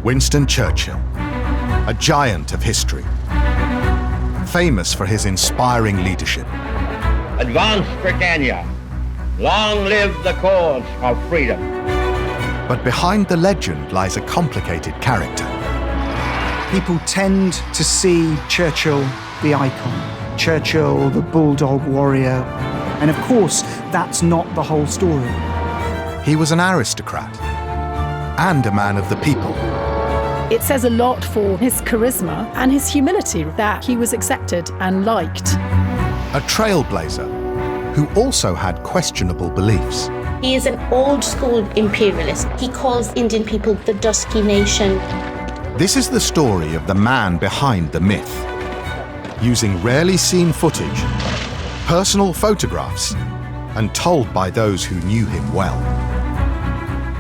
Winston Churchill, a giant of history, famous for his inspiring leadership. Advance, Britannia! Long live the cause of freedom! But behind the legend lies a complicated character. People tend to see Churchill, the icon, Churchill, the bulldog warrior, and of course, that's not the whole story. He was an aristocrat and a man of the people. It says a lot for his charisma and his humility that he was accepted and liked. A trailblazer who also had questionable beliefs. He is an old-school imperialist. He calls Indian people the dusky nation. This is the story of the man behind the myth, using rarely seen footage, personal photographs, and told by those who knew him well.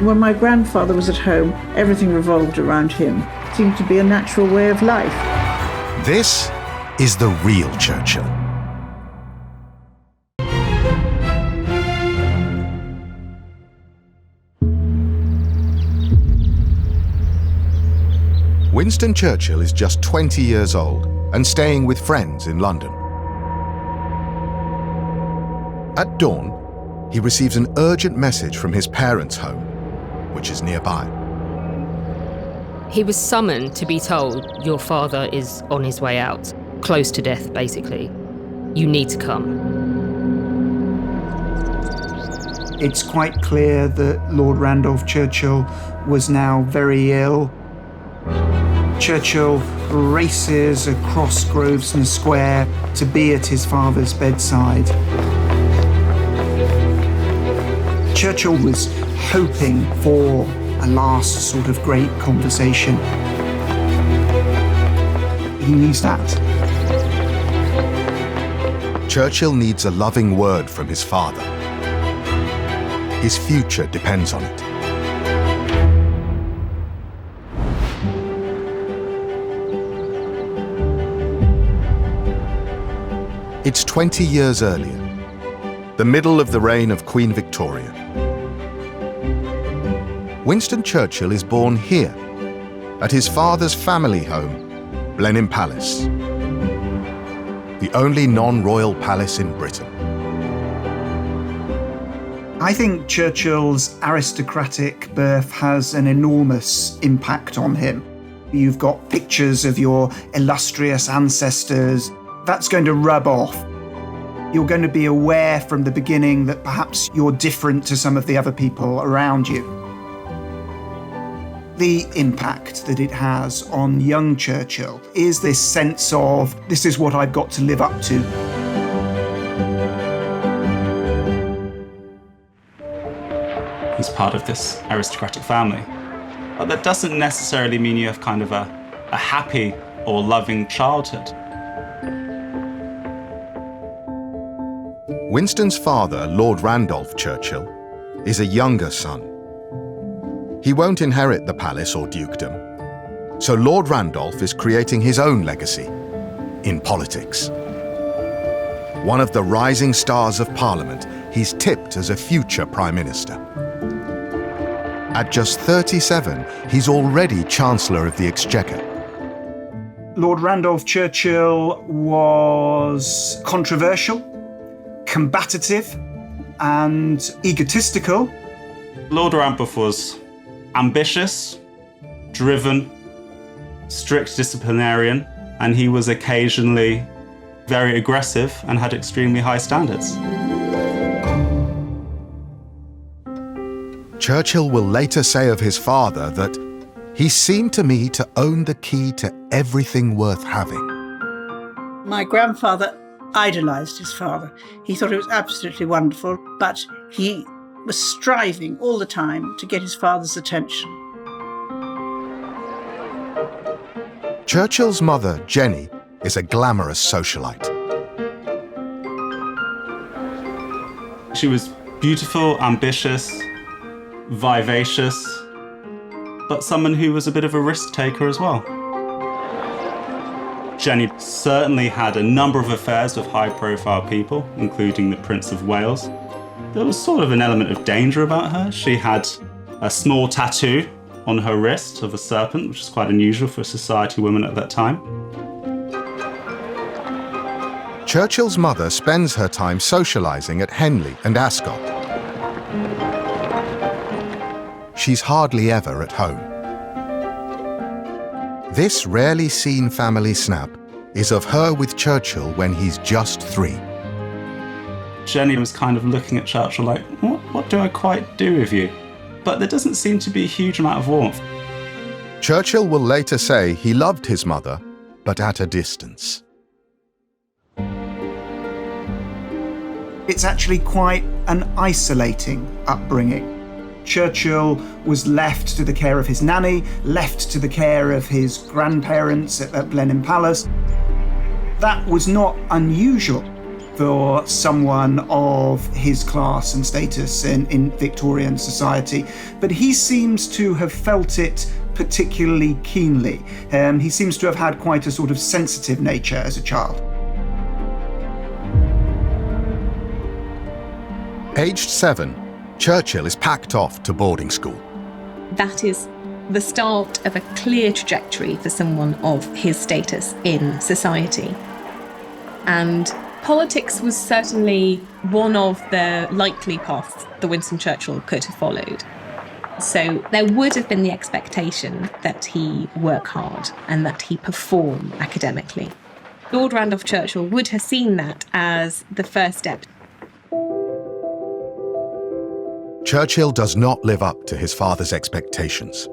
When my grandfather was at home, everything revolved around him. It seemed to be a natural way of life. This is the real Churchill. Winston Churchill is just 20 years old and staying with friends in London. At dawn, he receives an urgent message from his parents' home, which is nearby. He was summoned to be told, your father is on his way out, close to death, basically. You need to come. It's quite clear that Lord Randolph Churchill was now very ill. Churchill races across Grosvenor Square to be at his father's bedside. Churchill was hoping for a last sort of great conversation. He needs that. Churchill needs a loving word from his father. His future depends on it. It's 20 years earlier, the middle of the reign of Queen Victoria. Winston Churchill is born here, at his father's family home, Blenheim Palace, the only non-royal palace in Britain. I think Churchill's aristocratic birth has an enormous impact on him. You've got pictures of your illustrious ancestors. That's going to rub off. You're going to be aware from the beginning that perhaps you're different to some of the other people around you. The impact that it has on young Churchill is this sense of, this is what I've got to live up to. He's part of this aristocratic family. But that doesn't necessarily mean you have kind of a happy or loving childhood. Winston's father, Lord Randolph Churchill, is a younger son. He won't inherit the palace or dukedom, so Lord Randolph is creating his own legacy in politics. One of the rising stars of Parliament, he's tipped as a future Prime Minister. At just 37, he's already Chancellor of the Exchequer. Lord Randolph Churchill was controversial, combative, and egotistical. Lord Randolph was ambitious, driven, strict disciplinarian, and he was occasionally very aggressive and had extremely high standards. Churchill will later say of his father that he seemed to me to own the key to everything worth having. My grandfather idolised his father. He thought it was absolutely wonderful, but he was striving all the time to get his father's attention. Churchill's mother, Jenny, is a glamorous socialite. She was beautiful, ambitious, vivacious, but someone who was a bit of a risk taker as well. Jenny certainly had a number of affairs with high-profile people, including the Prince of Wales. There was sort of an element of danger about her. She had a small tattoo on her wrist of a serpent, which is quite unusual for a society woman at that time. Churchill's mother spends her time socialising at Henley and Ascot. She's hardly ever at home. This rarely seen family snap is of her with Churchill when he's just 3. Jenny was kind of looking at Churchill like, what do I quite do with you? But there doesn't seem to be a huge amount of warmth. Churchill will later say he loved his mother, but at a distance. It's actually quite an isolating upbringing. Churchill was left to the care of his nanny, left to the care of his grandparents at Blenheim Palace. That was not unusual for someone of his class and status in Victorian society, but he seems to have felt it particularly keenly. He seems to have had quite a sort of sensitive nature as a child. Aged 7, Churchill is packed off to boarding school. That is the start of a clear trajectory for someone of his status in society. And politics was certainly one of the likely paths that Winston Churchill could have followed. So there would have been the expectation that he work hard and that he perform academically. Lord Randolph Churchill would have seen that as the first step. Churchill does not live up to his father's expectations.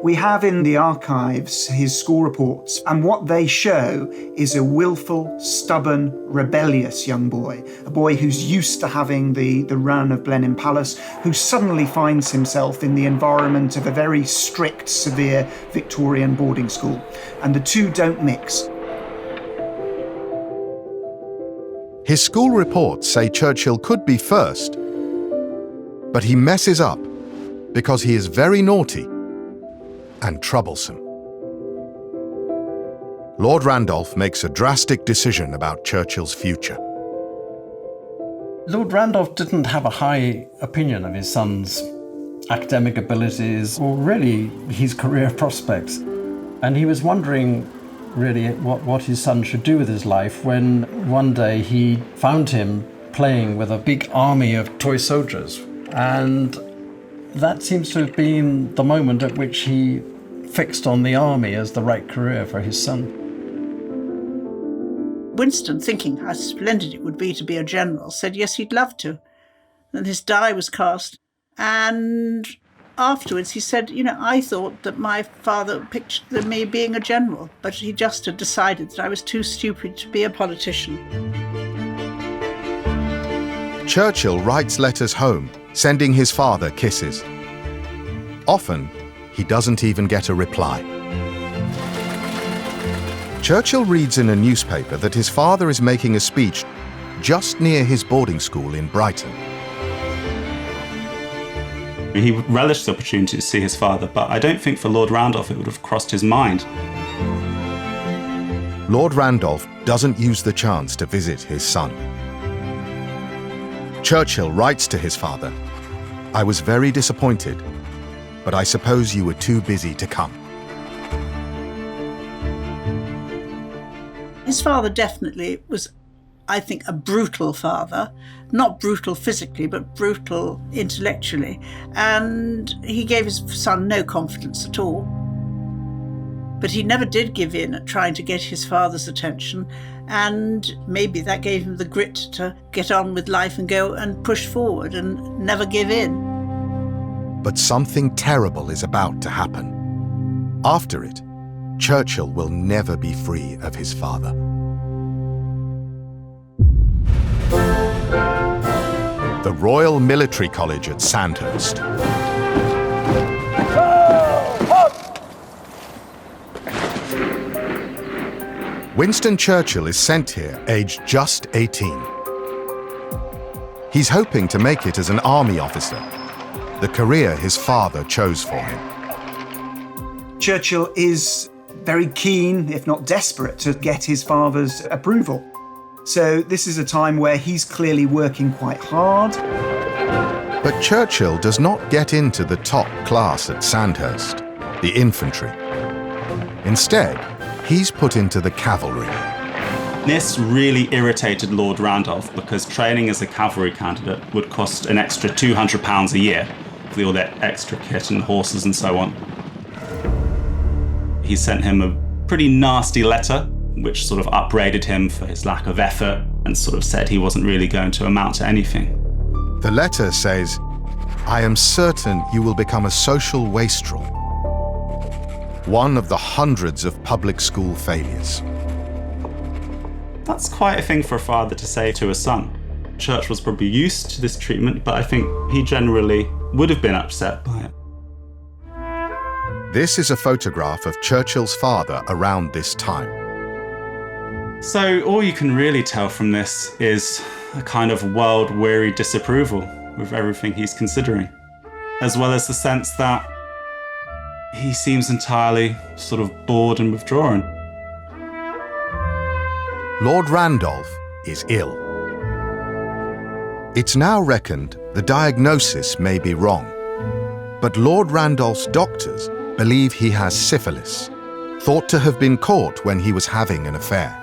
We have in the archives his school reports, and what they show is a willful, stubborn, rebellious young boy, a boy who's used to having the run of Blenheim Palace, who suddenly finds himself in the environment of a very strict, severe Victorian boarding school, and the two don't mix. His school reports say Churchill could be first, but he messes up because he is very naughty and troublesome. Lord Randolph makes a drastic decision about Churchill's future. Lord Randolph didn't have a high opinion of his son's academic abilities or really his career prospects. And he was wondering really what his son should do with his life when one day he found him playing with a big army of toy soldiers. And that seems to have been the moment at which he fixed on the army as the right career for his son. Winston, thinking how splendid it would be to be a general, said yes, he'd love to. And his die was cast. And afterwards he said, I thought that my father pictured me being a general, but he just had decided that I was too stupid to be a politician. Churchill writes letters home, sending his father kisses. Often, he doesn't even get a reply. Churchill reads in a newspaper that his father is making a speech just near his boarding school in Brighton. He relished the opportunity to see his father, but I don't think for Lord Randolph it would have crossed his mind. Lord Randolph doesn't use the chance to visit his son. Churchill writes to his father, "I was very disappointed, but I suppose you were too busy to come." His father definitely was, I think, a brutal father, not brutal physically, but brutal intellectually. And he gave his son no confidence at all. But he never did give in at trying to get his father's attention. And maybe that gave him the grit to get on with life and go and push forward and never give in. But something terrible is about to happen. After it, Churchill will never be free of his father. The Royal Military College at Sandhurst. Winston Churchill is sent here aged just 18. He's hoping to make it as an army officer, the career his father chose for him. Churchill is very keen, if not desperate, to get his father's approval. So this is a time where he's clearly working quite hard. But Churchill does not get into the top class at Sandhurst, the infantry. Instead, he's put into the cavalry. This really irritated Lord Randolph because training as a cavalry candidate would cost an extra £200 a year for all that extra kit and horses and so on. He sent him a pretty nasty letter, which sort of upbraided him for his lack of effort and sort of said he wasn't really going to amount to anything. The letter says, "I am certain you will become a social wastrel, one of the hundreds of public school failures." That's quite a thing for a father to say to a son. Church was probably used to this treatment, but I think he generally would have been upset by it. This is a photograph of Churchill's father around this time. So all you can really tell from this is a kind of world-weary disapproval with everything he's considering, as well as the sense that he seems entirely sort of bored and withdrawn. Lord Randolph is ill. It's now reckoned the diagnosis may be wrong, but Lord Randolph's doctors believe he has syphilis, thought to have been caught when he was having an affair.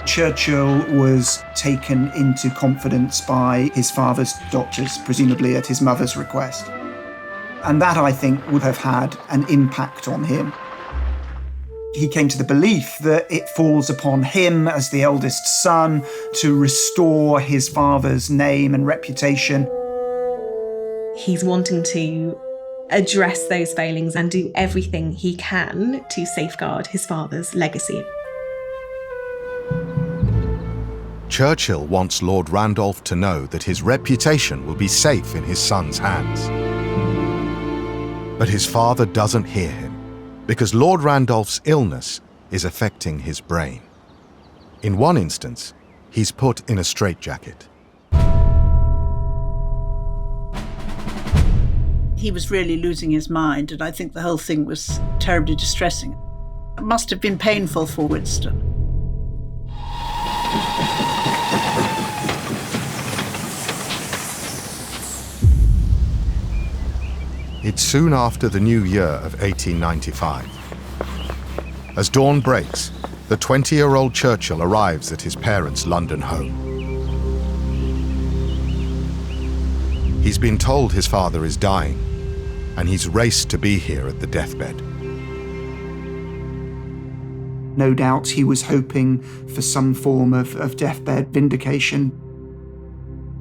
Churchill was taken into confidence by his father's doctors, presumably at his mother's request. And that, I think, would have had an impact on him. He came to the belief that it falls upon him as the eldest son to restore his father's name and reputation. He's wanting to address those failings and do everything he can to safeguard his father's legacy. Churchill wants Lord Randolph to know that his reputation will be safe in his son's hands. But his father doesn't hear him, because Lord Randolph's illness is affecting his brain. In one instance, he's put in a straitjacket. He was really losing his mind, and I think the whole thing was terribly distressing. It must have been painful for Winston. It's soon after the new year of 1895. As dawn breaks, the 20-year-old Churchill arrives at his parents' London home. He's been told his father is dying, and he's raced to be here at the deathbed. No doubt he was hoping for some form of deathbed vindication.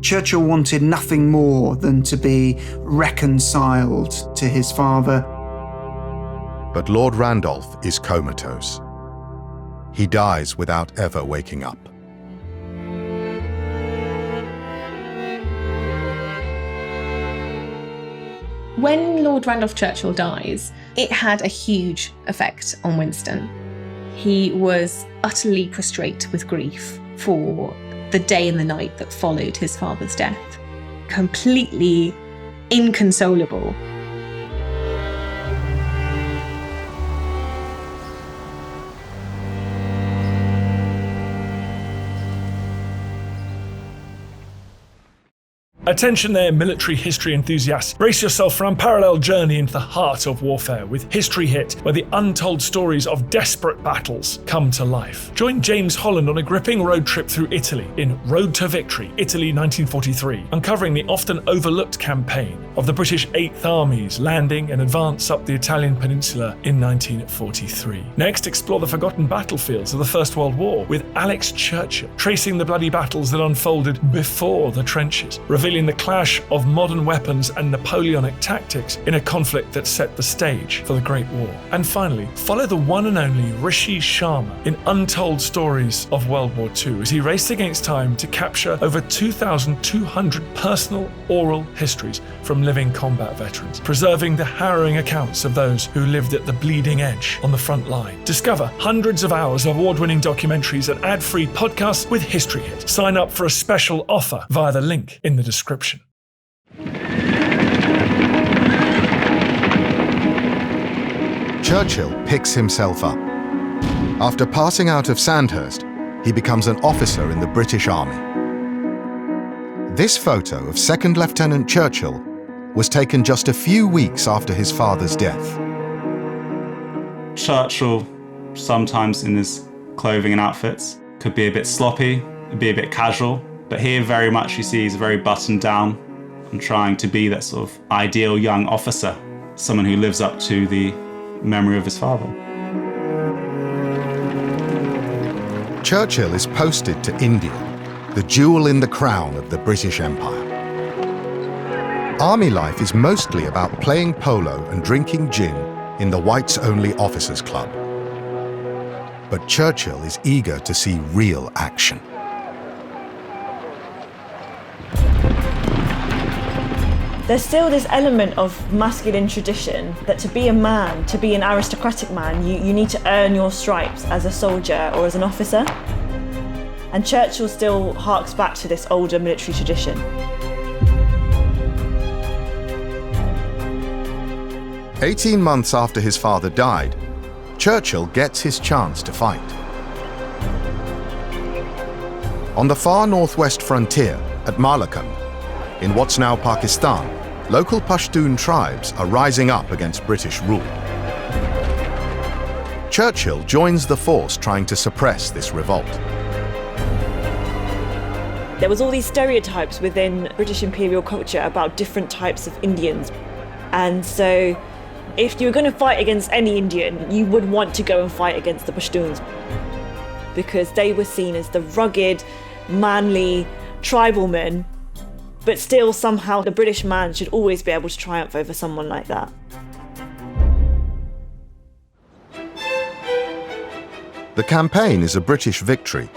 Churchill wanted nothing more than to be reconciled to his father. But Lord Randolph is comatose. He dies without ever waking up. When Lord Randolph Churchill dies, it had a huge effect on Winston. He was utterly prostrate with grief for the day and the night that followed his father's death. Completely inconsolable. Attention there, military history enthusiasts. Brace yourself for an unparalleled journey into the heart of warfare with History Hit, where the untold stories of desperate battles come to life. Join James Holland on a gripping road trip through Italy in Road to Victory, Italy 1943, uncovering the often overlooked campaign of the British 8th Army's landing and advance up the Italian peninsula in 1943. Next, explore the forgotten battlefields of the First World War with Alex Churchill, tracing the bloody battles that unfolded before the trenches, revealing the clash of modern weapons and Napoleonic tactics in a conflict that set the stage for the Great War. And finally, follow the one and only Rishi Sharma in Untold Stories of World War II as he raced against time to capture over 2,200 personal oral histories from living combat veterans, preserving the harrowing accounts of those who lived at the bleeding edge on the front line. Discover hundreds of hours of award-winning documentaries and ad-free podcasts with History Hit. Sign up for a special offer via the link in the description. Churchill picks himself up. After passing out of Sandhurst, he becomes an officer in the British Army. This photo of Second Lieutenant Churchill was taken just a few weeks after his father's death. Churchill, sometimes in his clothing and outfits, could be a bit sloppy, be a bit casual, but here very much you see he's very buttoned down and trying to be that sort of ideal young officer, someone who lives up to the memory of his father. Churchill is posted to India, the jewel in the crown of the British Empire. Army life is mostly about playing polo and drinking gin in the whites-only officers' club. But Churchill is eager to see real action. There's still this element of masculine tradition that to be a man, to be an aristocratic man, you need to earn your stripes as a soldier or as an officer. And Churchill still harks back to this older military tradition. "18 months after his father died, Churchill gets his chance to fight. On the far northwest frontier at Malakand, in what's now Pakistan, local Pashtun tribes are rising up against British rule. Churchill joins the force trying to suppress this revolt. There was all these stereotypes within British imperial culture about different types of Indians. And so if you were going to fight against any Indian, you would want to go and fight against the Pashtuns because they were seen as the rugged, manly, tribal men, but still somehow the British man should always be able to triumph over someone like that. The campaign is a British victory,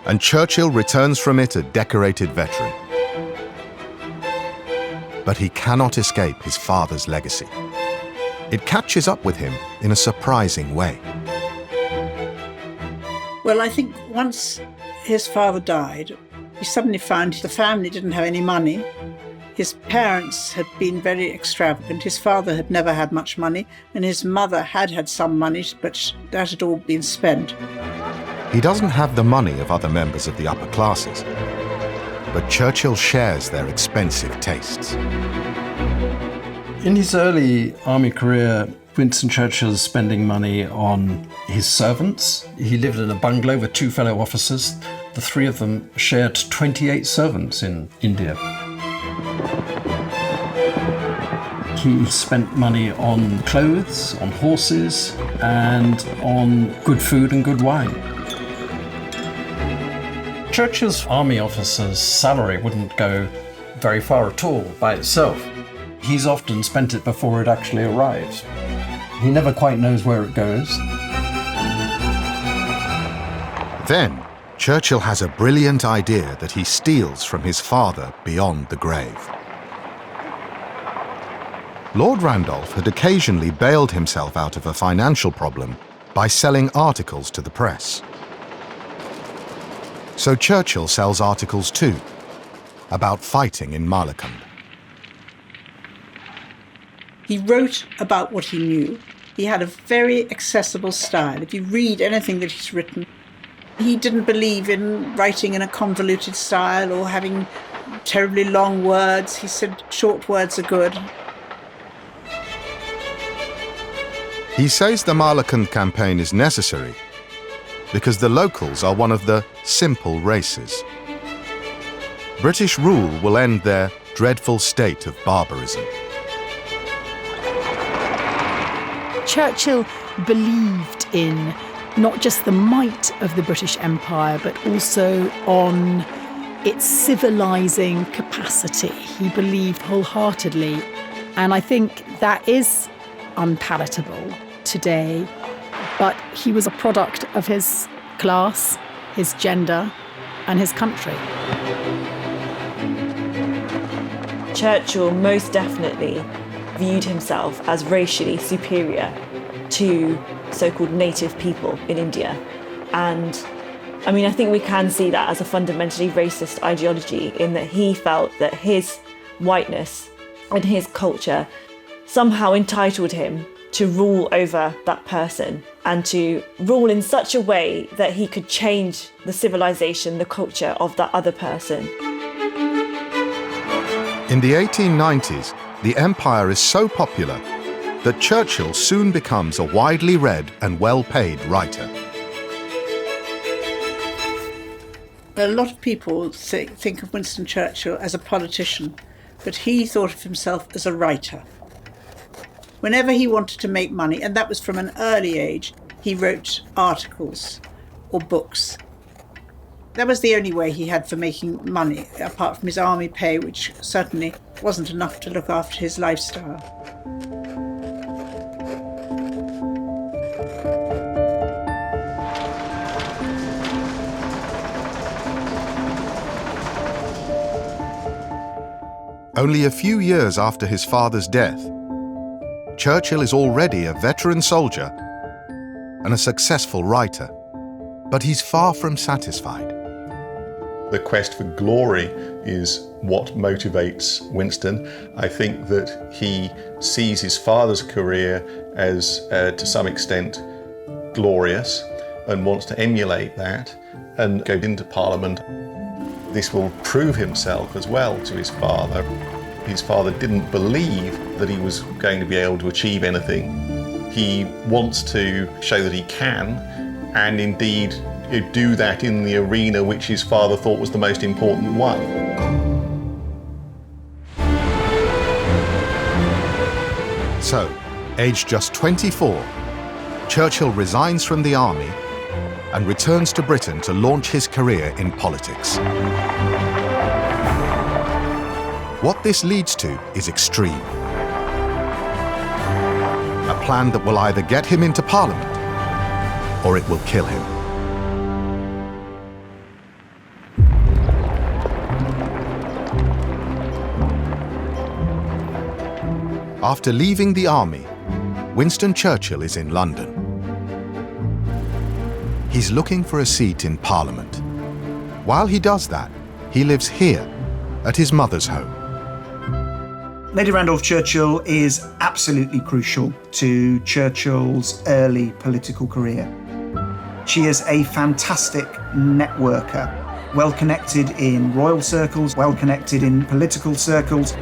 and Churchill returns from it a decorated veteran. But he cannot escape his father's legacy. It catches up with him in a surprising way. Well, I think once his father died, he suddenly found the family didn't have any money. His parents had been very extravagant. His father had never had much money, and his mother had had some money, but that had all been spent. He doesn't have the money of other members of the upper classes, but Churchill shares their expensive tastes. In his early army career, Winston Churchill's spending money on his servants. He lived in a bungalow with two fellow officers. The three of them shared 28 servants in India. He spent money on clothes, on horses, and on good food and good wine. Churchill's army officer's salary wouldn't go very far at all by itself. He's often spent it before it actually arrives. He never quite knows where it goes. Then, Churchill has a brilliant idea that he steals from his father beyond the grave. Lord Randolph had occasionally bailed himself out of a financial problem by selling articles to the press. So Churchill sells articles too, about fighting in Malakand. He wrote about what he knew. He had a very accessible style. If you read anything that he's written, he didn't believe in writing in a convoluted style or having terribly long words. He said short words are good. He says the Malakand campaign is necessary because the locals are one of the simple races. British rule will end their dreadful state of barbarism. Churchill believed in not just the might of the British Empire, but also on its civilizing capacity. He believed wholeheartedly, and I think that is unpalatable today. But he was a product of his class, his gender, and his country. Churchill most definitely viewed himself as racially superior to so-called native people in India. And I mean, I think we can see that as a fundamentally racist ideology in that he felt that his whiteness and his culture somehow entitled him to rule over that person and to rule in such a way that he could change the civilization, the culture of that other person. In the 1890s, the empire is so popular that Churchill soon becomes a widely read and well-paid writer. A lot of people think of Winston Churchill as a politician, but he thought of himself as a writer. Whenever he wanted to make money, and that was from an early age, he wrote articles or books. That was the only way he had for making money, apart from his army pay, which certainly wasn't enough to look after his lifestyle. Only a few years after his father's death, Churchill is already a veteran soldier and a successful writer, but he's far from satisfied. The quest for glory is what motivates Winston. I think that he sees his father's career as, to some extent, glorious and wants to emulate that and go into Parliament. This will prove himself as well to his father. His father didn't believe that he was going to be able to achieve anything. He wants to show that he can, and indeed do that in the arena which his father thought was the most important one. So, aged just 24, Churchill resigns from the army and returns to Britain to launch his career in politics. What this leads to is extreme. A plan that will either get him into Parliament or it will kill him. After leaving the army, Winston Churchill is in London. He's looking for a seat in Parliament. While he does that, he lives here, at his mother's home. Lady Randolph Churchill is absolutely crucial to Churchill's early political career. She is a fantastic networker, well connected in royal circles, well connected in political circles.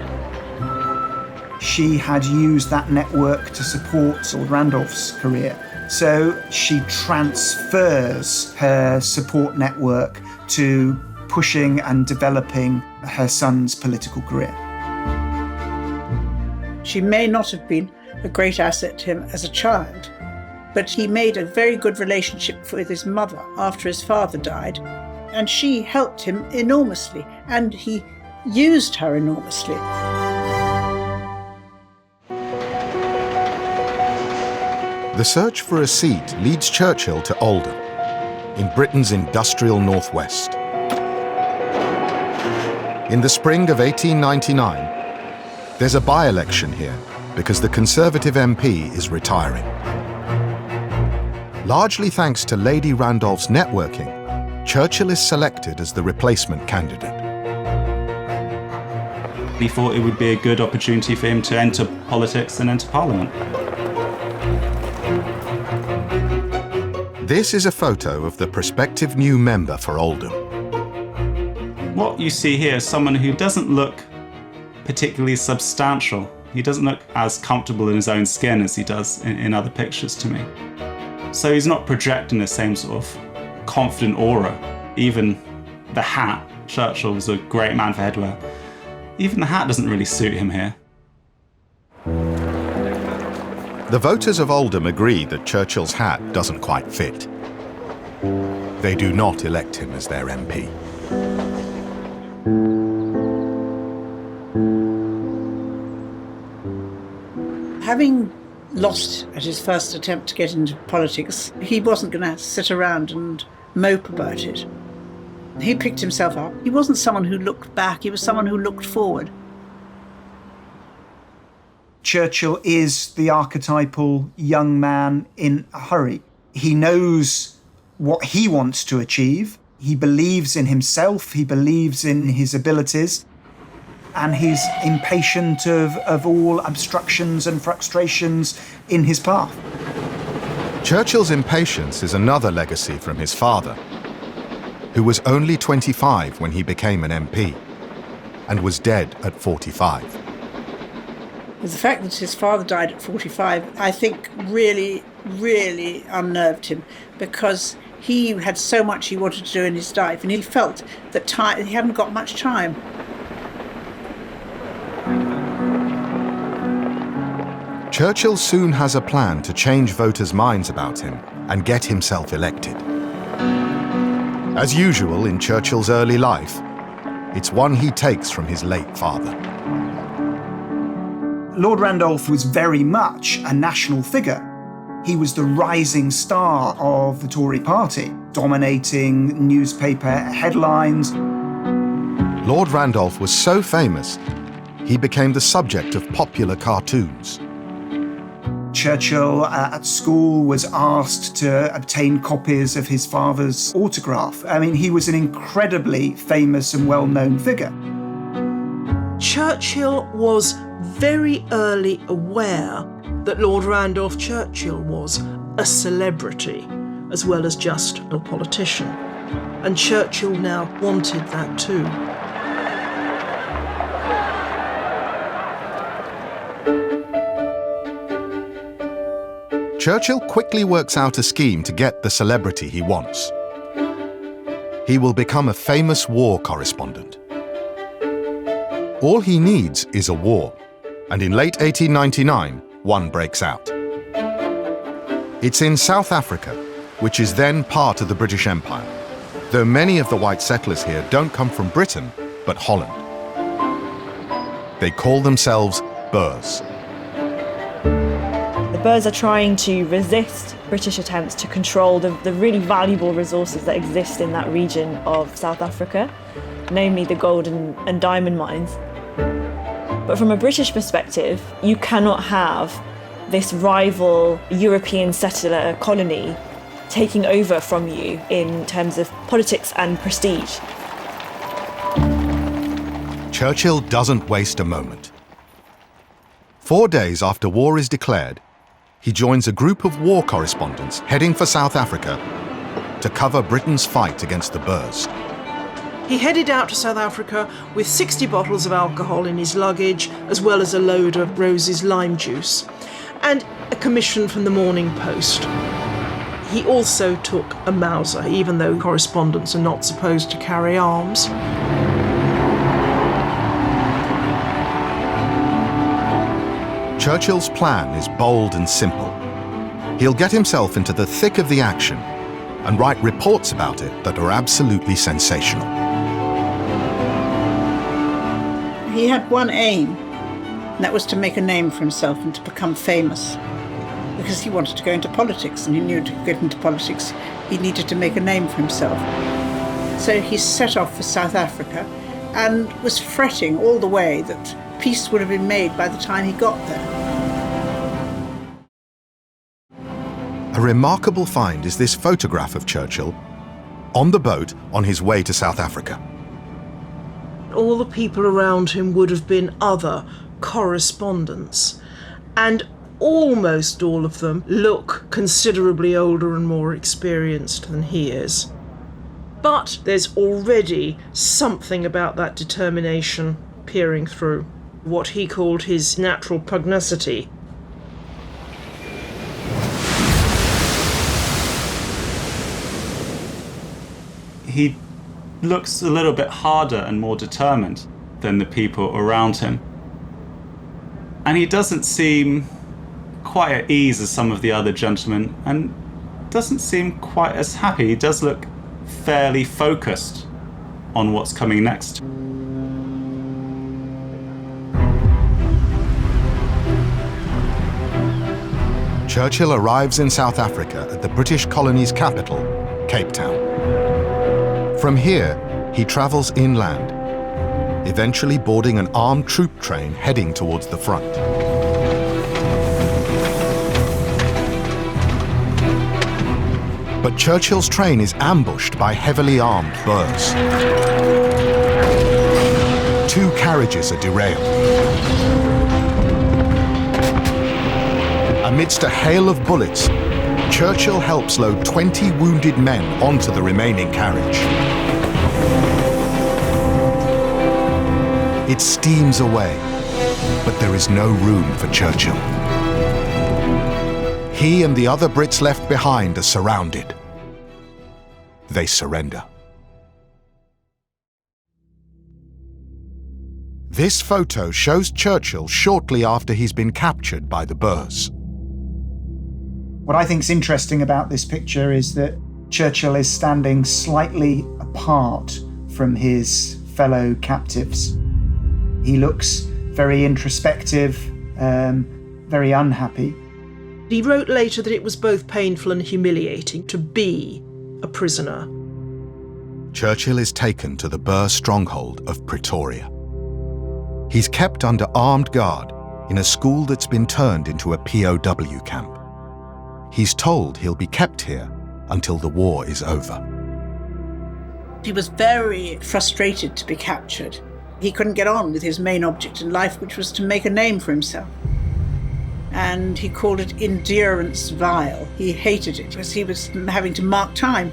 She had used that network to support Lord Randolph's career. So she transfers her support network to pushing and developing her son's political career. She may not have been a great asset to him as a child, but he made a very good relationship with his mother after his father died, and she helped him enormously, and he used her enormously. The search for a seat leads Churchill to Oldham, in Britain's industrial northwest. In the spring of 1899, there's a by-election here because the Conservative MP is retiring. Largely thanks to Lady Randolph's networking, Churchill is selected as the replacement candidate. He thought it would be a good opportunity for him to enter politics and enter Parliament. This is a photo of the prospective new member for Oldham. What you see here is someone who doesn't look particularly substantial. He doesn't look as comfortable in his own skin as he does in other pictures to me. So he's not projecting the same sort of confident aura. Even the hat, Churchill was a great man for headwear. Even the hat doesn't really suit him here. The voters of Oldham agree that Churchill's hat doesn't quite fit. They do not elect him as their MP. Having lost at his first attempt to get into politics, he wasn't going to sit around and mope about it. He picked himself up. He wasn't someone who looked back, he was someone who looked forward. Churchill is the archetypal young man in a hurry. He knows what he wants to achieve. He believes in himself, he believes in his abilities, and he's impatient of all obstructions and frustrations in his path. Churchill's impatience is another legacy from his father, who was only 25 when he became an MP. and was dead at 45. The fact that his father died at 45, I think really, really unnerved him, because he had so much he wanted to do in his life, and he felt that he hadn't got much time. Churchill soon has a plan to change voters' minds about him and get himself elected. As usual in Churchill's early life, it's one he takes from his late father. Lord Randolph was very much a national figure. He was the rising star of the Tory party, dominating newspaper headlines. Lord Randolph was so famous, he became the subject of popular cartoons. Churchill at school was asked to obtain copies of his father's autograph. I mean, he was an incredibly famous and well-known figure. Churchill was very early aware that Lord Randolph Churchill was a celebrity as well as just a politician. And Churchill now wanted that too. Churchill quickly works out a scheme to get the celebrity he wants. He will become a famous war correspondent. All he needs is a war, and in late 1899, one breaks out. It's in South Africa, which is then part of the British Empire, though many of the white settlers here don't come from Britain, but Holland. They call themselves Boers. The Boers are trying to resist British attempts to control the really valuable resources that exist in that region of South Africa, namely the gold and diamond mines. But from a British perspective, you cannot have this rival European settler colony taking over from you in terms of politics and prestige. Churchill doesn't waste a moment. 4 days after war is declared, he joins a group of war correspondents heading for South Africa to cover Britain's fight against the Boers. He headed out to South Africa with 60 bottles of alcohol in his luggage, as well as a load of Rose's lime juice, and a commission from the Morning Post. He also took a Mauser, even though correspondents are not supposed to carry arms. Churchill's plan is bold and simple. He'll get himself into the thick of the action and write reports about it that are absolutely sensational. He had one aim, and that was to make a name for himself and to become famous, because he wanted to go into politics, and he knew to get into politics he needed to make a name for himself. So he set off for South Africa and was fretting all the way that peace would have been made by the time he got there. A remarkable find is this photograph of Churchill on the boat on his way to South Africa. All the people around him would have been other correspondents, and almost all of them look considerably older and more experienced than he is. But there's already something about that determination peering through, what he called his natural pugnacity. He looks a little bit harder and more determined than the people around him. And he doesn't seem quite at ease as some of the other gentlemen, and doesn't seem quite as happy. He does look fairly focused on what's coming next. Churchill arrives in South Africa at the British colony's capital, Cape Town. From here, he travels inland, eventually boarding an armed troop train heading towards the front. But Churchill's train is ambushed by heavily armed Boers. 2 carriages are derailed. Amidst a hail of bullets, Churchill helps load 20 wounded men onto the remaining carriage. It steams away, but there is no room for Churchill. He and the other Brits left behind are surrounded. They surrender. This photo shows Churchill shortly after he's been captured by the Boers. What I think is interesting about this picture is that Churchill is standing slightly apart from his fellow captives. He looks very introspective, very unhappy. He wrote later that it was both painful and humiliating to be a prisoner. Churchill is taken to the Boer stronghold of Pretoria. He's kept under armed guard in a school that's been turned into a POW camp. He's told he'll be kept here until the war is over. He was very frustrated to be captured. He couldn't get on with his main object in life, which was to make a name for himself. And he called it endurance vile. He hated it because he was having to mark time.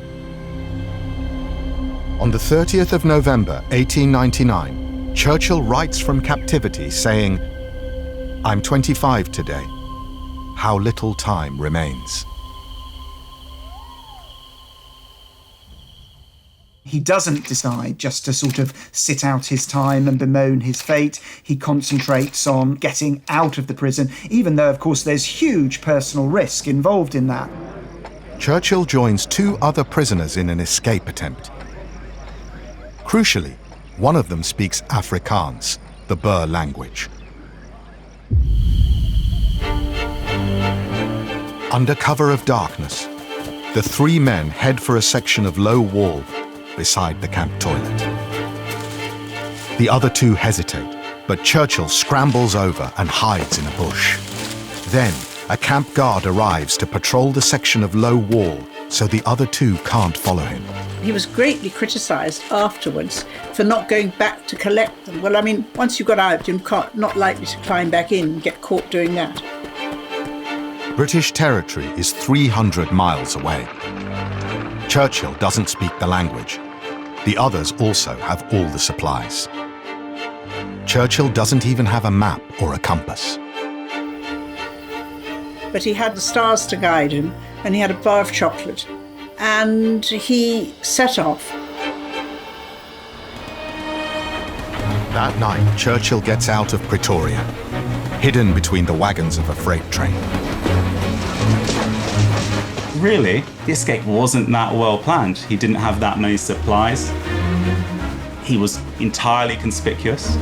On the 30th of November, 1899, Churchill writes from captivity saying, "I'm 25 today. How little time remains." He doesn't decide just to sort of sit out his time and bemoan his fate. He concentrates on getting out of the prison, even though, of course, there's huge personal risk involved in that. Churchill joins 2 other prisoners in an escape attempt. Crucially, one of them speaks Afrikaans, the Boer language. Under cover of darkness, the 3 men head for a section of low wall beside the camp toilet. The other 2 hesitate, but Churchill scrambles over and hides in a bush. Then, a camp guard arrives to patrol the section of low wall so the other 2 can't follow him. He was greatly criticised afterwards for not going back to collect them. Well, I mean, once you got out, you're not likely to climb back in and get caught doing that. British territory is 300 miles away. Churchill doesn't speak the language. The others also have all the supplies. Churchill doesn't even have a map or a compass. But he had the stars to guide him, and he had a bar of chocolate. And he set off. That night, Churchill gets out of Pretoria, hidden between the wagons of a freight train. Really, the escape wasn't that well planned. He didn't have that many supplies. He was entirely conspicuous.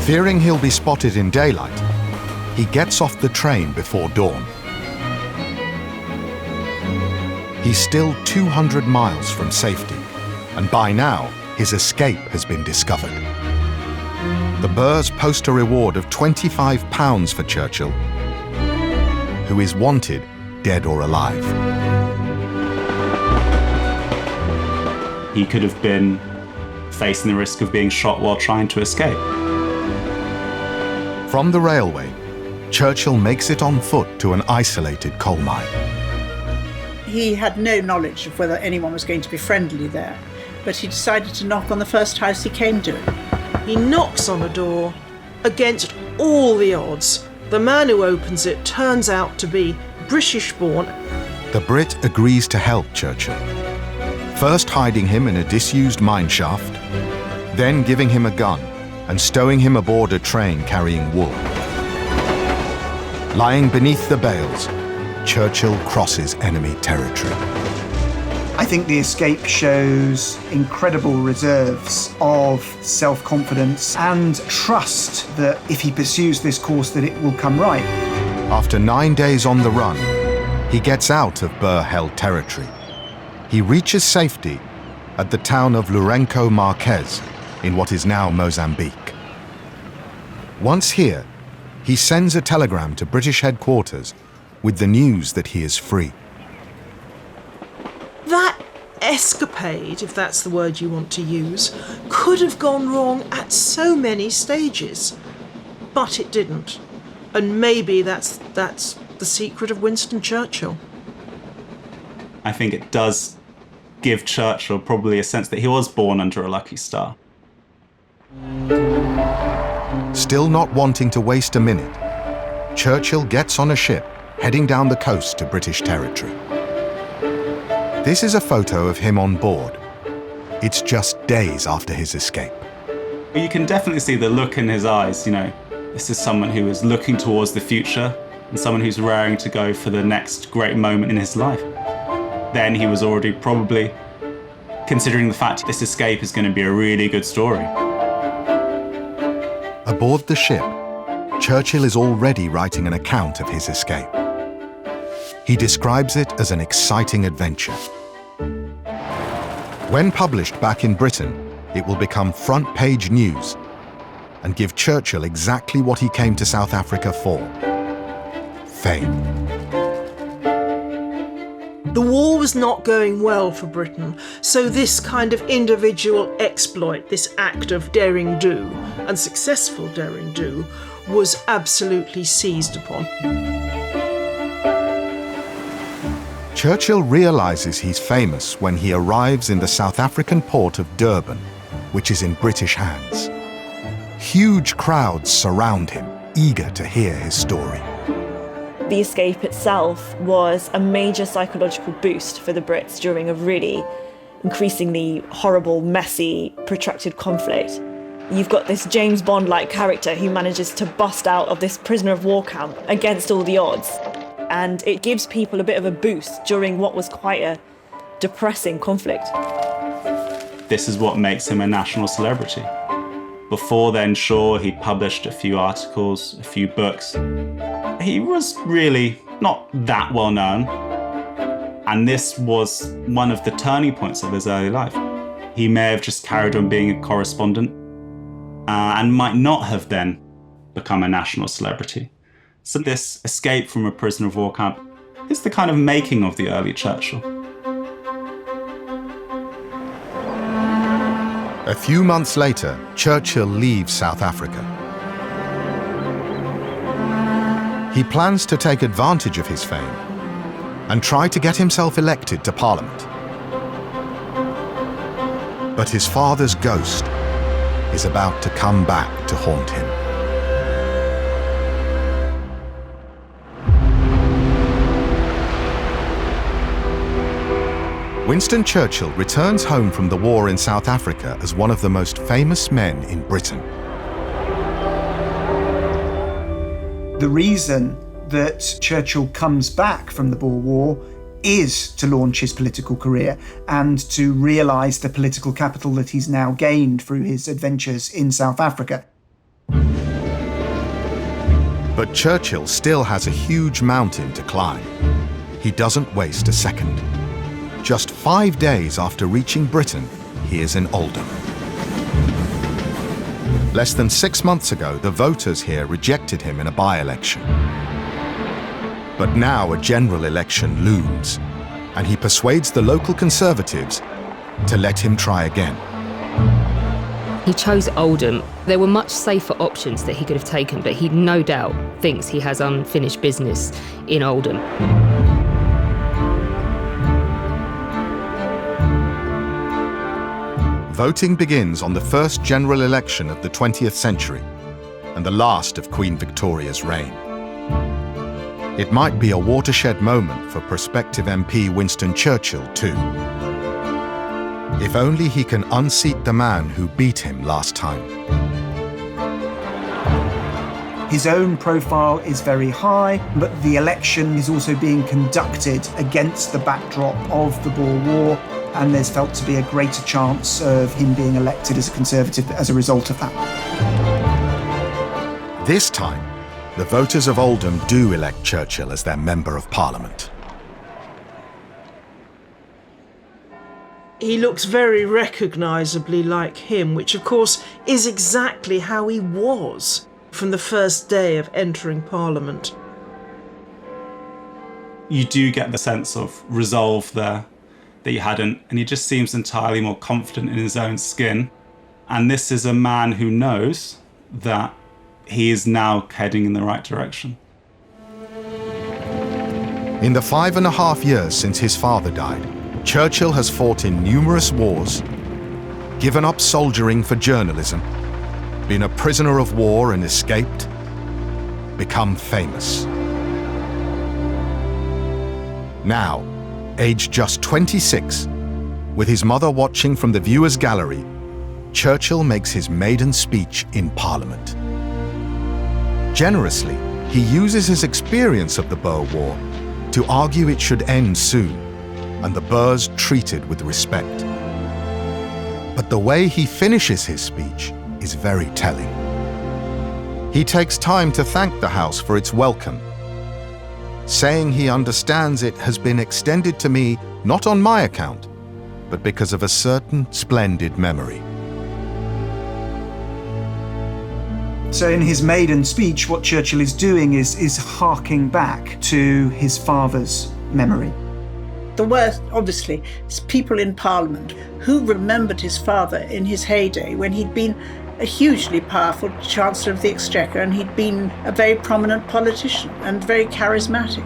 Fearing he'll be spotted in daylight, he gets off the train before dawn. He's still 200 miles from safety, and by now, his escape has been discovered. The Boers post a reward of £25 for Churchill, who is wanted, dead or alive. He could have been facing the risk of being shot while trying to escape. From the railway, Churchill makes it on foot to an isolated coal mine. He had no knowledge of whether anyone was going to be friendly there, but he decided to knock on the first house he came to. He knocks on a door. Against all the odds, the man who opens it turns out to be British-born. The Brit agrees to help Churchill, first hiding him in a disused mine shaft, then giving him a gun and stowing him aboard a train carrying wool. Lying beneath the bales, Churchill crosses enemy territory. I think the escape shows incredible reserves of self-confidence and trust that if he pursues this course that it will come right. After 9 days on the run, he gets out of Boer-held territory. He reaches safety at the town of Lourenço Marques in what is now Mozambique. Once here, he sends a telegram to British headquarters with the news that he is free. That escapade, if that's the word you want to use, could have gone wrong at so many stages. But it didn't. And maybe that's the secret of Winston Churchill. I think it does give Churchill probably a sense that he was born under a lucky star. Still not wanting to waste a minute, Churchill gets on a ship heading down the coast to British territory. This is a photo of him on board. It's just days after his escape. You can definitely see the look in his eyes, This is someone who is looking towards the future and someone who's raring to go for the next great moment in his life. Then he was already probably considering the fact this escape is going to be a really good story. Aboard the ship, Churchill is already writing an account of his escape. He describes it as an exciting adventure. When published back in Britain, it will become front-page news and give Churchill exactly what he came to South Africa for: fame. The war was not going well for Britain, so this kind of individual exploit, this act of daring do, and successful daring do, was absolutely seized upon. Churchill realizes he's famous when he arrives in the South African port of Durban, which is in British hands. Huge crowds surround him, eager to hear his story. The escape itself was a major psychological boost for the Brits during a really increasingly horrible, messy, protracted conflict. You've got this James Bond-like character who manages to bust out of this prisoner of war camp against all the odds. And it gives people a bit of a boost during what was quite a depressing conflict. This is what makes him a national celebrity. Before then, sure, he published a few articles, a few books. He was really not that well known. And this was one of the turning points of his early life. He may have just carried on being a correspondent and might not have then become a national celebrity. So this escape from a prisoner of war camp is the kind of making of the early Churchill. A few months later, Churchill leaves South Africa. He plans to take advantage of his fame and try to get himself elected to Parliament. But his father's ghost is about to come back to haunt him. Winston Churchill returns home from the war in South Africa as one of the most famous men in Britain. The reason that Churchill comes back from the Boer War is to launch his political career and to realise the political capital that he's now gained through his adventures in South Africa. But Churchill still has a huge mountain to climb. He doesn't waste a second. Just 5 days after reaching Britain, he is in Oldham. Less than 6 months ago, the voters here rejected him in a by-election. But now a general election looms, and he persuades the local Conservatives to let him try again. He chose Oldham. There were much safer options that he could have taken, but he no doubt thinks he has unfinished business in Oldham. Voting begins on the first general election of the 20th century and the last of Queen Victoria's reign. It might be a watershed moment for prospective MP Winston Churchill too. If only he can unseat the man who beat him last time. His own profile is very high, but the election is also being conducted against the backdrop of the Boer War, and there's felt to be a greater chance of him being elected as a Conservative as a result of that. This time, the voters of Oldham do elect Churchill as their Member of Parliament. He looks very recognisably like him, which of course is exactly how he was from the first day of entering Parliament. You do get the sense of resolve there that he hadn't, and he just seems entirely more confident in his own skin. And this is a man who knows that he is now heading in the right direction. In the 5.5 years since his father died, Churchill has fought in numerous wars, given up soldiering for journalism, been a prisoner of war and escaped, become famous. Now, aged just 26, with his mother watching from the viewer's gallery, Churchill makes his maiden speech in Parliament. Generously, he uses his experience of the Boer War to argue it should end soon, and the Boers treated with respect. But the way he finishes his speech is very telling. He takes time to thank the House for its welcome, saying he understands it has been extended to me not on my account, but because of a certain splendid memory. So in his maiden speech, what Churchill is doing is harking back to his father's memory. The worst, obviously, is people in Parliament who remembered his father in his heyday when he'd been a hugely powerful Chancellor of the Exchequer and he'd been a very prominent politician and very charismatic.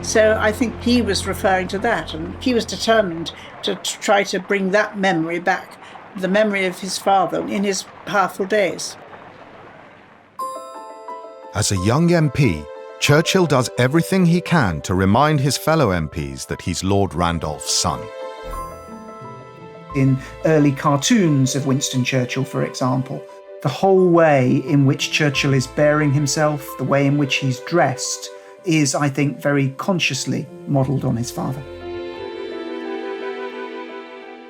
So I think he was referring to that, and he was determined to try to bring that memory back, the memory of his father in his powerful days. As a young MP, Churchill does everything he can to remind his fellow MPs that he's Lord Randolph's son. In early cartoons of Winston Churchill, for example, the whole way in which Churchill is bearing himself, the way in which he's dressed, is, I think, very consciously modelled on his father.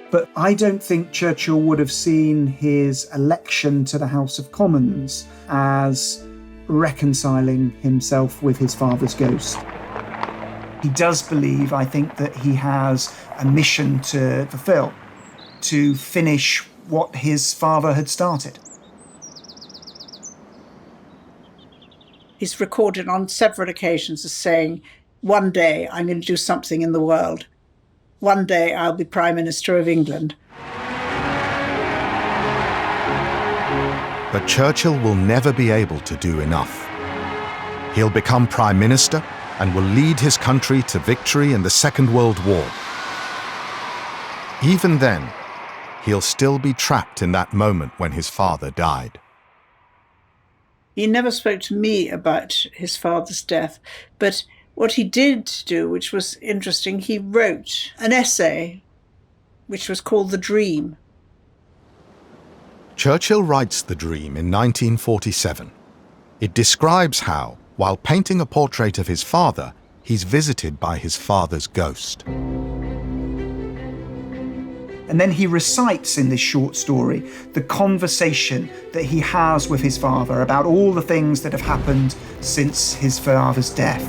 But I don't think Churchill would have seen his election to the House of Commons as reconciling himself with his father's ghost. He does believe, I think, that he has a mission to fulfill, to finish what his father had started. He's recorded on several occasions as saying, one day I'm going to do something in the world. One day I'll be Prime Minister of England. But Churchill will never be able to do enough. He'll become Prime Minister and will lead his country to victory in the Second World War. Even then, he'll still be trapped in that moment when his father died. He never spoke to me about his father's death, but what he did do, which was interesting, he wrote an essay which was called The Dream. Churchill writes The Dream in 1947. It describes how, while painting a portrait of his father, he's visited by his father's ghost. And then he recites in this short story the conversation that he has with his father about all the things that have happened since his father's death.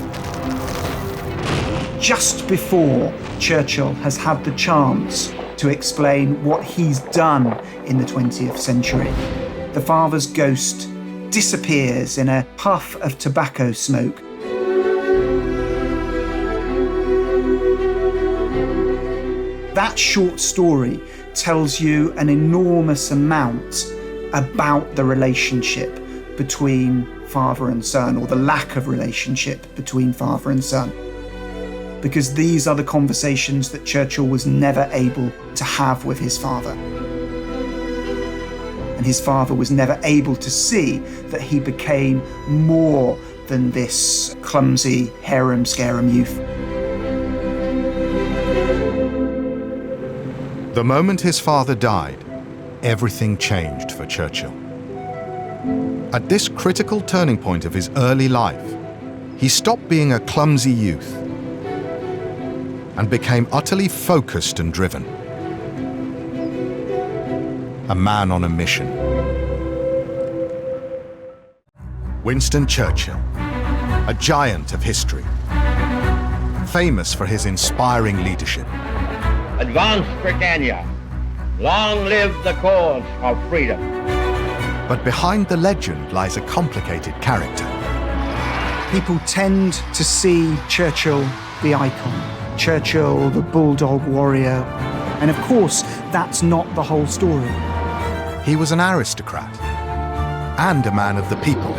Just before Churchill has had the chance to explain what he's done in the 20th century, the father's ghost disappears in a puff of tobacco smoke. That short story tells you an enormous amount about the relationship between father and son, or the lack of relationship between father and son. Because these are the conversations that Churchill was never able to have with his father. And his father was never able to see that he became more than this clumsy harum-scarum youth. The moment his father died, everything changed for Churchill. At this critical turning point of his early life, he stopped being a clumsy youth and became utterly focused and driven. A man on a mission. Winston Churchill, a giant of history, famous for his inspiring leadership. Advance, Britannia! Long live the cause of freedom! But behind the legend lies a complicated character. People tend to see Churchill the icon, Churchill the bulldog warrior, and of course, that's not the whole story. He was an aristocrat and a man of the people.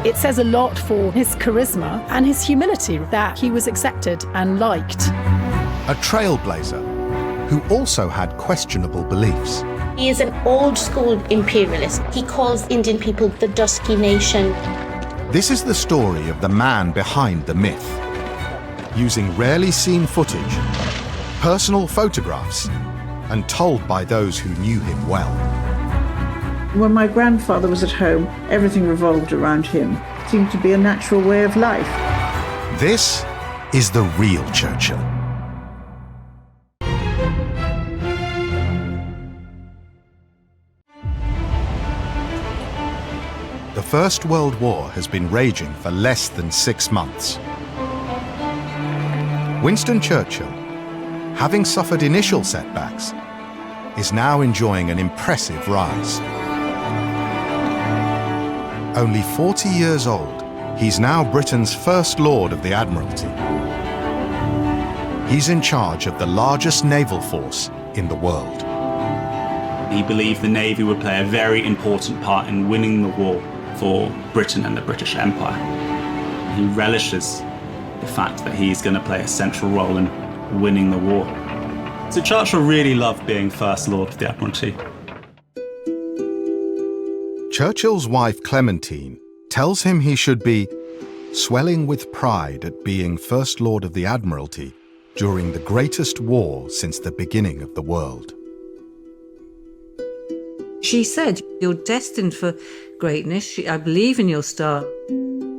It says a lot for his charisma and his humility that he was accepted and liked. A trailblazer who also had questionable beliefs. He is an old-school imperialist. He calls Indian people the dusky nation. This is the story of the man behind the myth, using rarely seen footage, personal photographs, and told by those who knew him well. When my grandfather was at home, everything revolved around him. It seemed to be a natural way of life. This is the real Churchill. The First World War has been raging for less than 6 months. Winston Churchill, having suffered initial setbacks, is now enjoying an impressive rise. Only 40 years old, he's now Britain's First Lord of the Admiralty. He's in charge of the largest naval force in the world. He believed the Navy would play a very important part in winning the war for Britain and the British Empire. He relishes the fact that he's going to play a central role in winning the war. So Churchill really loved being First Lord of the Admiralty. Churchill's wife Clementine tells him he should be swelling with pride at being First Lord of the Admiralty during the greatest war since the beginning of the world. She said, "You're destined for greatness. I believe in your star."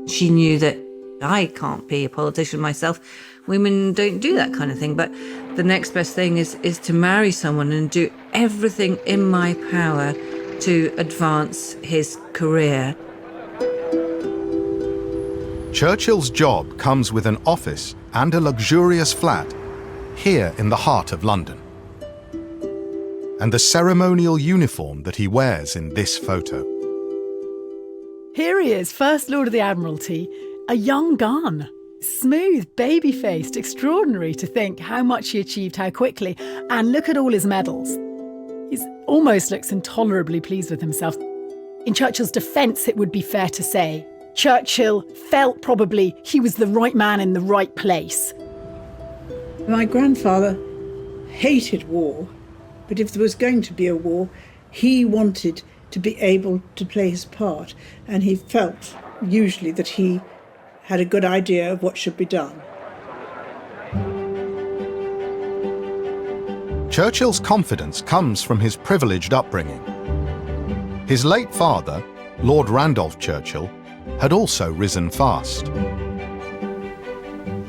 She knew that I can't be a politician myself. Women don't do that kind of thing. But the next best thing is to marry someone and do everything in my power to advance his career. Churchill's job comes with an office and a luxurious flat here in the heart of London. And the ceremonial uniform that he wears in this photo. Here he is, First Lord of the Admiralty, a young gun. Smooth, baby-faced, extraordinary to think how much he achieved, how quickly. And look at all his medals. He almost looks intolerably pleased with himself. In Churchill's defence, it would be fair to say, Churchill felt probably he was the right man in the right place. My grandfather hated war, but if there was going to be a war, he wanted to be able to play his part, and he felt usually that he had a good idea of what should be done. Churchill's confidence comes from his privileged upbringing. His late father, Lord Randolph Churchill, had also risen fast.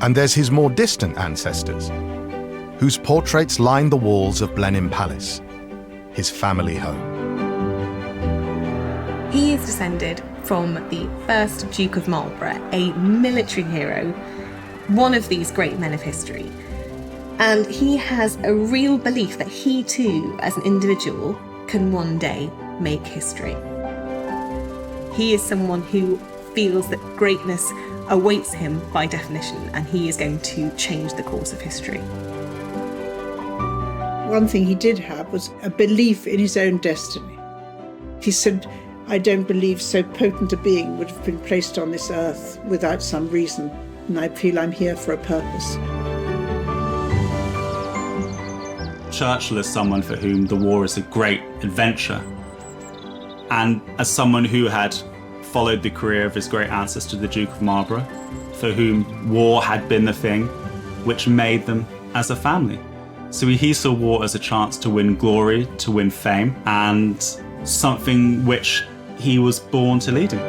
And there's his more distant ancestors, whose portraits line the walls of Blenheim Palace, his family home. He is descended from the first Duke of Marlborough, a military hero, one of these great men of history. And he has a real belief that he too, as an individual, can one day make history. He is someone who feels that greatness awaits him by definition, and he is going to change the course of history. One thing he did have was a belief in his own destiny. He said, "I don't believe so potent a being would have been placed on this earth without some reason, and I feel I'm here for a purpose." Churchill is someone for whom the war is a great adventure. And as someone who had followed the career of his great ancestor, the Duke of Marlborough, for whom war had been the thing which made them as a family. So he saw war as a chance to win glory, to win fame, and something which he was born to lead in.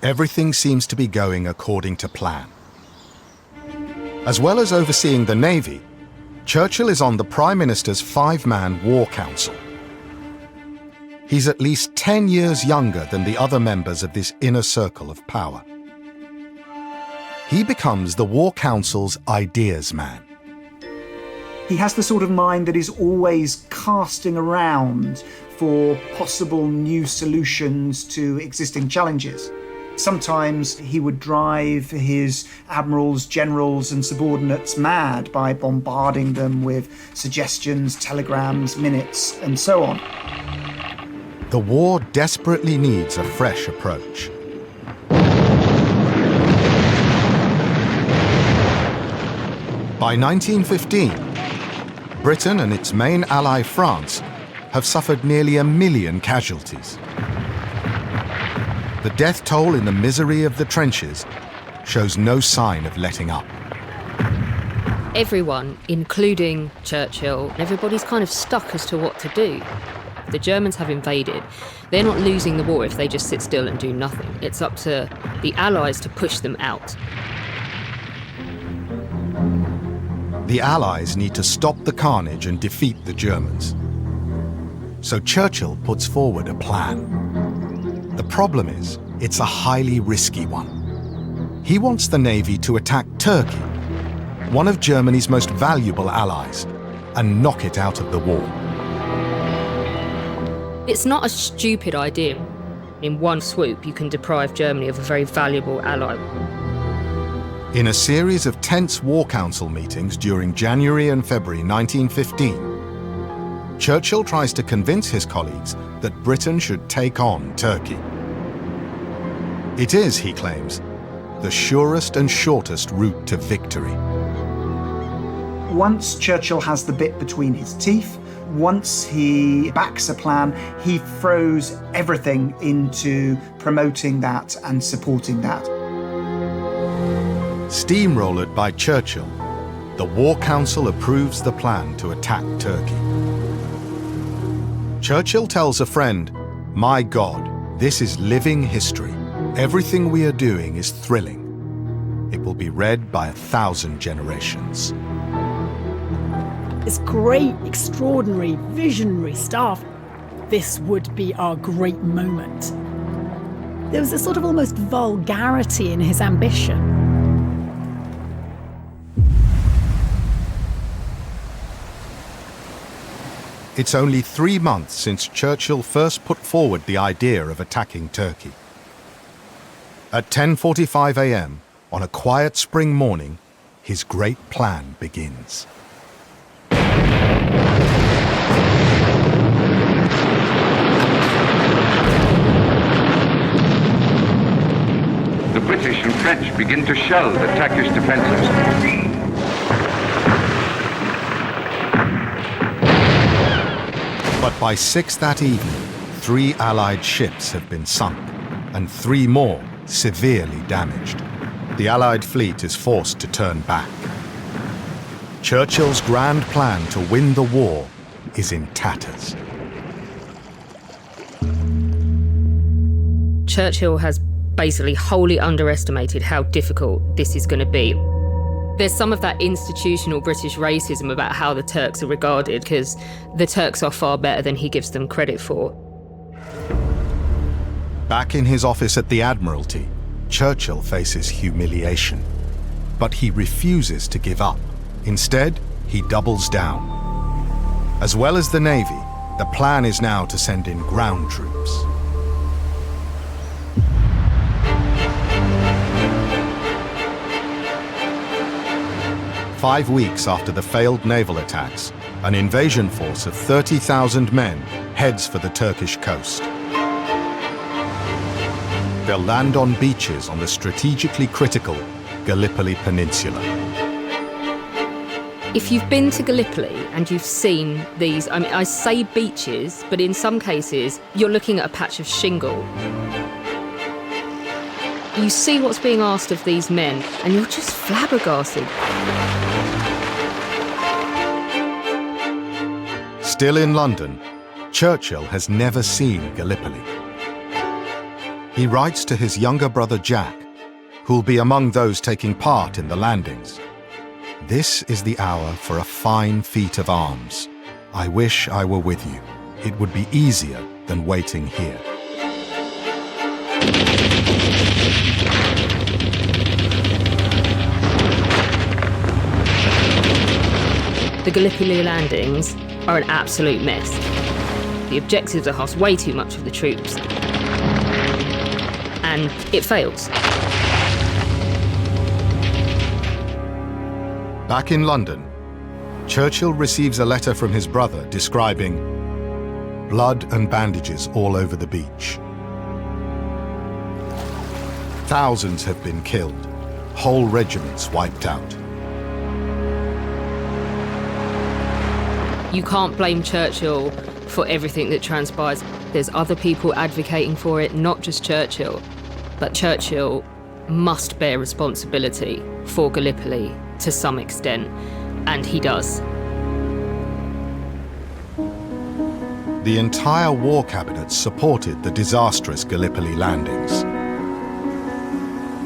Everything seems to be going according to plan. As well as overseeing the Navy, Churchill is on the Prime Minister's 5-man War Council. He's at least 10 years younger than the other members of this inner circle of power. He becomes the War Council's ideas man. He has the sort of mind that is always casting around for possible new solutions to existing challenges. Sometimes he would drive his admirals, generals and subordinates mad by bombarding them with suggestions, telegrams, minutes and so on. The war desperately needs a fresh approach. By 1915, Britain and its main ally France have suffered nearly 1 million casualties. The death toll in the misery of the trenches shows no sign of letting up. Everyone, including Churchill, everybody's kind of stuck as to what to do. The Germans have invaded. They're not losing the war if they just sit still and do nothing. It's up to the Allies to push them out. The Allies need to stop the carnage and defeat the Germans. So Churchill puts forward a plan. The problem is, it's a highly risky one. He wants the Navy to attack Turkey, one of Germany's most valuable allies, and knock it out of the war. It's not a stupid idea. In one swoop, you can deprive Germany of a very valuable ally. In a series of tense War Council meetings during January and February 1915, Churchill tries to convince his colleagues that Britain should take on Turkey. It is, he claims, the surest and shortest route to victory. Once Churchill has the bit between his teeth, once he backs a plan, he throws everything into promoting that and supporting that. Steamrollered by Churchill, the War Council approves the plan to attack Turkey. Churchill tells a friend, "My God, this is living history. Everything we are doing is thrilling. It will be read by 1,000 generations." This great, extraordinary, visionary stuff. This would be our great moment. There was a sort of almost vulgarity in his ambition. It's only 3 months since Churchill first put forward the idea of attacking Turkey. At 10:45 a.m., on a quiet spring morning, his great plan begins. The British and French begin to shell the Turkish defences. But by 6 that evening, 3 Allied ships have been sunk, and 3 more severely damaged. The Allied fleet is forced to turn back. Churchill's grand plan to win the war is in tatters. Churchill has basically wholly underestimated how difficult this is going to be. There's some of that institutional British racism about how the Turks are regarded, because the Turks are far better than he gives them credit for. Back in his office at the Admiralty, Churchill faces humiliation. But he refuses to give up. Instead, he doubles down. As well as the Navy, the plan is now to send in ground troops. Five weeks after the failed naval attacks, an invasion force of 30,000 men heads for the Turkish coast. They'll land on beaches on the strategically critical Gallipoli Peninsula. If you've been to Gallipoli and you've seen these, I mean, I say beaches, but in some cases, you're looking at a patch of shingle. You see what's being asked of these men, and you're just flabbergasted. Still in London, Churchill has never seen Gallipoli. He writes to his younger brother Jack, who'll be among those taking part in the landings. "This is the hour for a fine feat of arms. I wish I were with you. It would be easier than waiting here." The Gallipoli landings are an absolute mess. The objectives are cost way too much of the troops. And it fails. Back in London, Churchill receives a letter from his brother describing blood and bandages all over the beach. Thousands have been killed, whole regiments wiped out. You can't blame Churchill for everything that transpires. There's other people advocating for it, not just Churchill. But Churchill must bear responsibility for Gallipoli to some extent, and he does. The entire war cabinet supported the disastrous Gallipoli landings.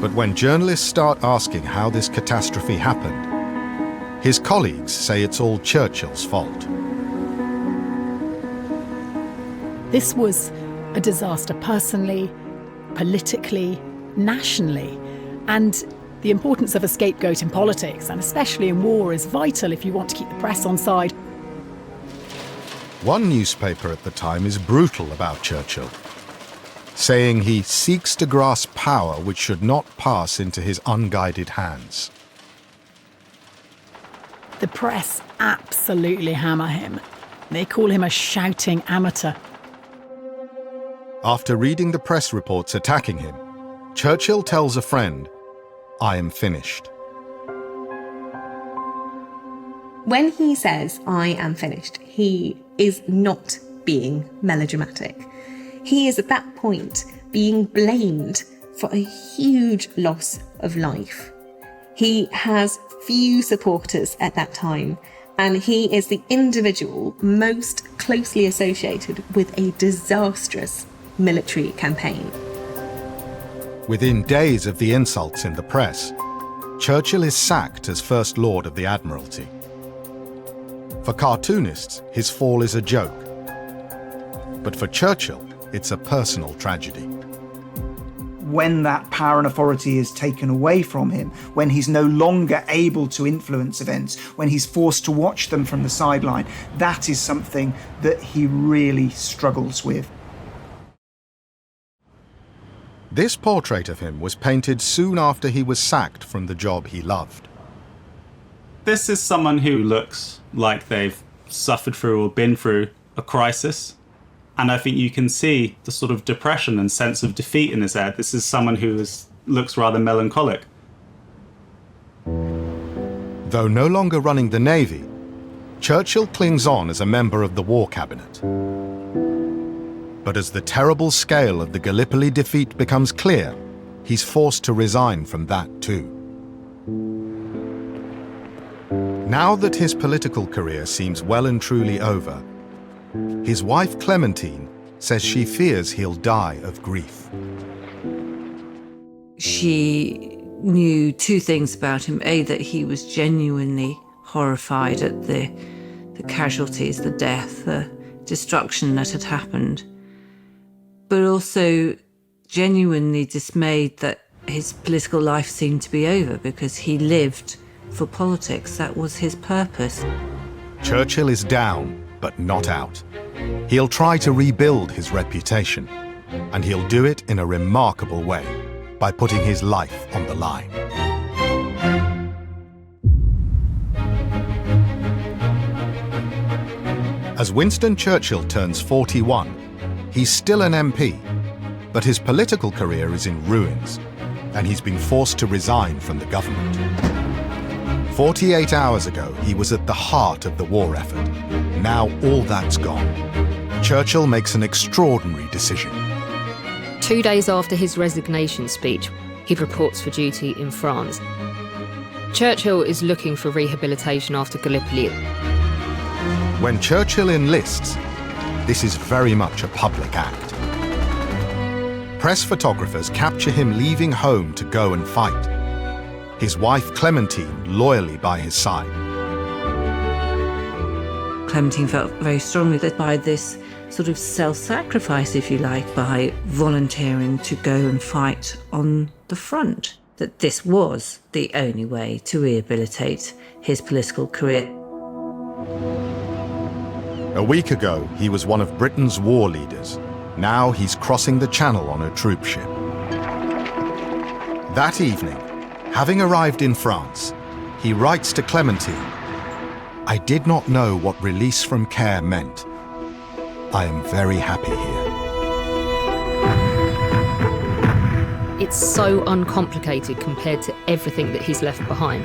But when journalists start asking how this catastrophe happened, his colleagues say it's all Churchill's fault. This was a disaster personally, politically, nationally, and the importance of a scapegoat in politics, and especially in war, is vital if you want to keep the press on side. One newspaper at the time is brutal about Churchill, saying he seeks to grasp power which should not pass into his unguided hands. The press absolutely hammer him. They call him a shouting amateur. After reading the press reports attacking him, Churchill tells a friend, "I am finished." When he says, "I am finished," he is not being melodramatic. He is at that point being blamed for a huge loss of life. He has few supporters at that time, and he is the individual most closely associated with a disastrous military campaign. Within days of the insults in the press, Churchill is sacked as First Lord of the Admiralty. For cartoonists, his fall is a joke. But for Churchill, it's a personal tragedy. When that power and authority is taken away from him, when he's no longer able to influence events, when he's forced to watch them from the sideline, that is something that he really struggles with. This portrait of him was painted soon after he was sacked from the job he loved. This is someone who looks like they've suffered through or been through a crisis. And I think you can see the sort of depression and sense of defeat in his air. This is someone who looks rather melancholic. Though no longer running the Navy, Churchill clings on as a member of the war cabinet. But as the terrible scale of the Gallipoli defeat becomes clear, he's forced to resign from that too. Now that his political career seems well and truly over, his wife Clementine says she fears he'll die of grief. She knew two things about him. A, that he was genuinely horrified at the casualties, the death, the destruction that had happened, but also genuinely dismayed that his political life seemed to be over because he lived for politics. That was his purpose. Churchill is down, but not out. He'll try to rebuild his reputation, and he'll do it in a remarkable way by putting his life on the line. As Winston Churchill turns 41, he's still an MP, but his political career is in ruins, and he's been forced to resign from the government. 48 hours ago, he was at the heart of the war effort. Now all that's gone. Churchill makes an extraordinary decision. 2 days after his resignation speech, he reports for duty in France. Churchill is looking for rehabilitation after Gallipoli. When Churchill enlists, this is very much a public act. Press photographers capture him leaving home to go and fight. His wife Clementine loyally by his side. Clementine felt very strongly that by this sort of self-sacrifice, if you like, by volunteering to go and fight on the front, that this was the only way to rehabilitate his political career. A week ago, he was one of Britain's war leaders. Now he's crossing the Channel on a troop ship. That evening, having arrived in France, he writes to Clementine, "I did not know what release from care meant. I am very happy here." It's so uncomplicated compared to everything that he's left behind.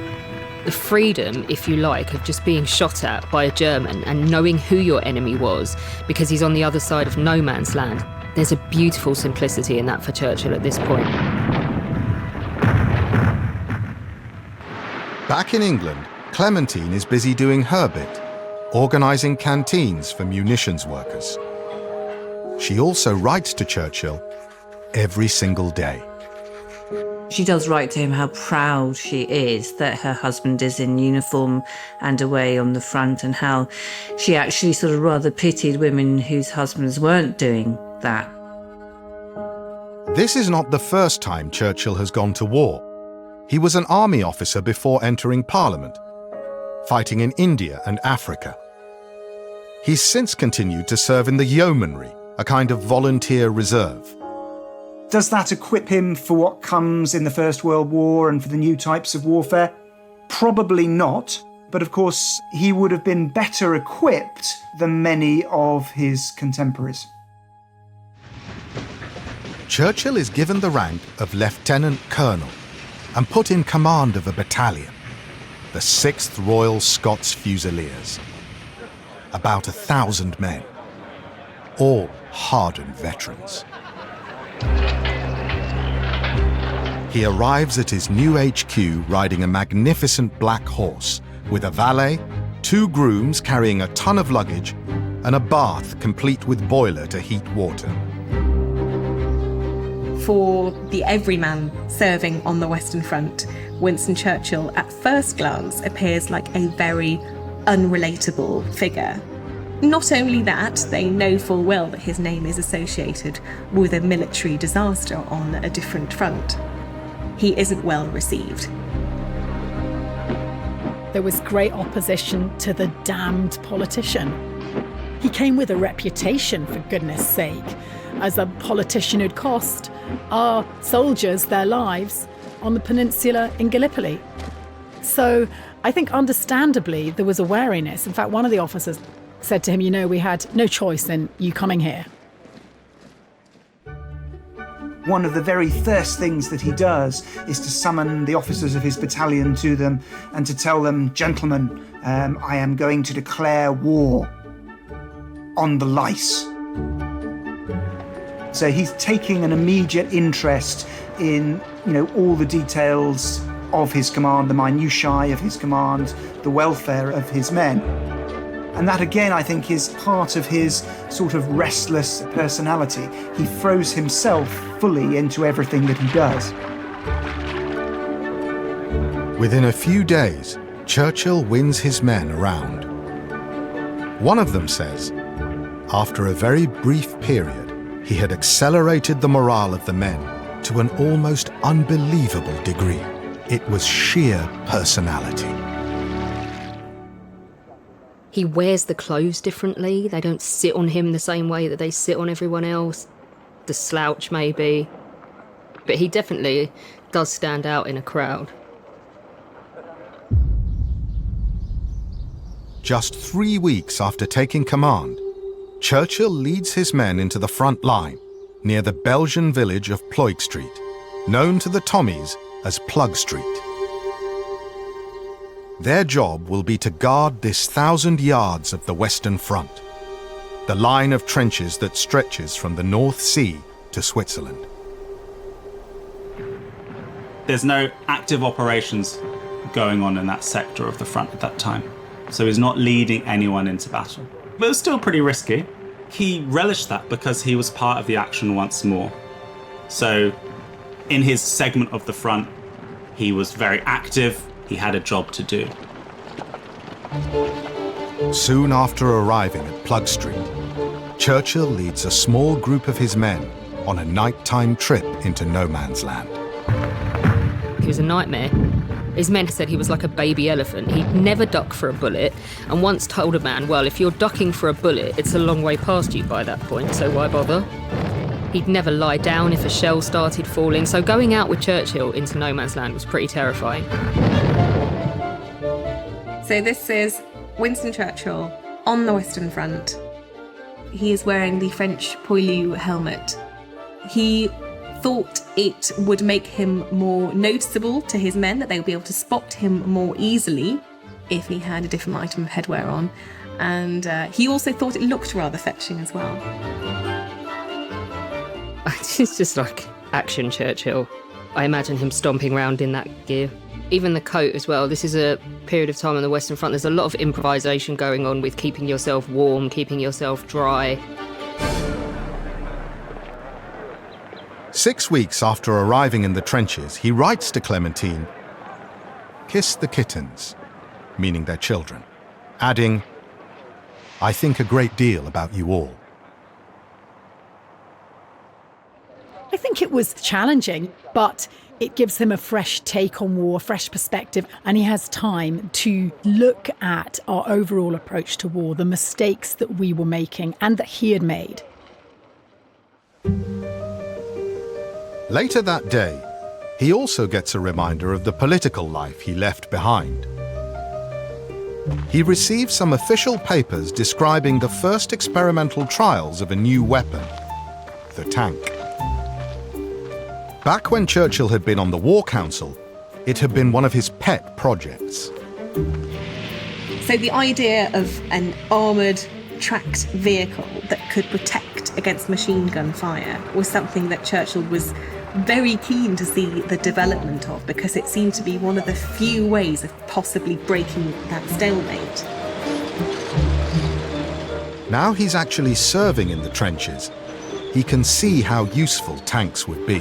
The freedom, if you like, of just being shot at by a German and knowing who your enemy was because he's on the other side of no man's land. There's a beautiful simplicity in that for Churchill at this point. Back in England, Clementine is busy doing her bit, organising canteens for munitions workers. She also writes to Churchill every single day. She does write to him how proud she is that her husband is in uniform and away on the front, and how she actually sort of rather pitied women whose husbands weren't doing that. This is not the first time Churchill has gone to war. He was an army officer before entering Parliament, fighting in India and Africa. He's since continued to serve in the yeomanry, a kind of volunteer reserve. Does that equip him for what comes in the First World War and for the new types of warfare? Probably not, but of course he would have been better equipped than many of his contemporaries. Churchill is given the rank of Lieutenant Colonel and put in command of a battalion, the 6th Royal Scots Fusiliers. About 1,000 men, all hardened veterans. He arrives at his new HQ riding a magnificent black horse with a valet, 2 grooms carrying a ton of luggage, and a bath complete with boiler to heat water. For the everyman serving on the Western Front, Winston Churchill at first glance appears like a very unrelatable figure. Not only that, they know full well that his name is associated with a military disaster on a different front. He isn't well received. There was great opposition to the damned politician. He came with a reputation, for goodness sake, as a politician who'd cost our soldiers their lives on the peninsula in Gallipoli. So I think understandably there was a wariness. In fact, one of the officers said to him, you know, we had no choice in you coming here. One of the very first things that he does is to summon the officers of his battalion to them and to tell them, gentlemen, I am going to declare war on the lice. So he's taking an immediate interest in, all the details of his command, the minutiae of his command, the welfare of his men. And that, again, I think is part of his sort of restless personality. He throws himself fully into everything that he does. Within a few days, Churchill wins his men around. One of them says, after a very brief period, he had accelerated the morale of the men to an almost unbelievable degree. It was sheer personality. He wears the clothes differently. They don't sit on him the same way that they sit on everyone else. The slouch, maybe. But he definitely does stand out in a crowd. Just 3 weeks after taking command, Churchill leads his men into the front line near the Belgian village of Ploeg Street, known to the Tommies as Plug Street. Their job will be to guard this 1,000 yards of the Western Front, the line of trenches that stretches from the North Sea to Switzerland. There's no active operations going on in that sector of the front at that time, so he's not leading anyone into battle. But it was still pretty risky. He relished that because he was part of the action once more. So in his segment of the front, he was very active. He had a job to do. Soon after arriving at Plug Street, Churchill leads a small group of his men on a nighttime trip into no man's land. He was a nightmare. His men said he was like a baby elephant. He'd never duck for a bullet, and once told a man, well, if you're ducking for a bullet, it's a long way past you by that point, so why bother? He'd never lie down if a shell started falling, so going out with Churchill into no man's land was pretty terrifying. So this is Winston Churchill on the Western Front. He is wearing the French poilu helmet. He thought It would make him more noticeable to his men, that they would be able to spot him more easily if he had a different item of headwear on. And he also thought it looked rather fetching as well. It's just like action Churchill. I imagine him stomping around in that gear. Even the coat as well. This is a period of time on the Western Front. There's a lot of improvisation going on with keeping yourself warm, keeping yourself dry. 6 weeks after arriving in the trenches, he writes to Clementine, "Kiss the kittens," meaning their children, adding, "I think a great deal about you all." I think it was challenging, but it gives him a fresh take on war, a fresh perspective, and he has time to look at our overall approach to war, the mistakes that we were making and that he had made. Later that day, he also gets a reminder of the political life he left behind. He receives some official papers describing the first experimental trials of a new weapon, the tank. Back when Churchill had been on the War Council, it had been one of his pet projects. So the idea of an armoured, tracked vehicle that could protect against machine gun fire was something that Churchill was very keen to see the development of, because it seemed to be one of the few ways of possibly breaking that stalemate. Now he's actually serving in the trenches. He can see how useful tanks would be.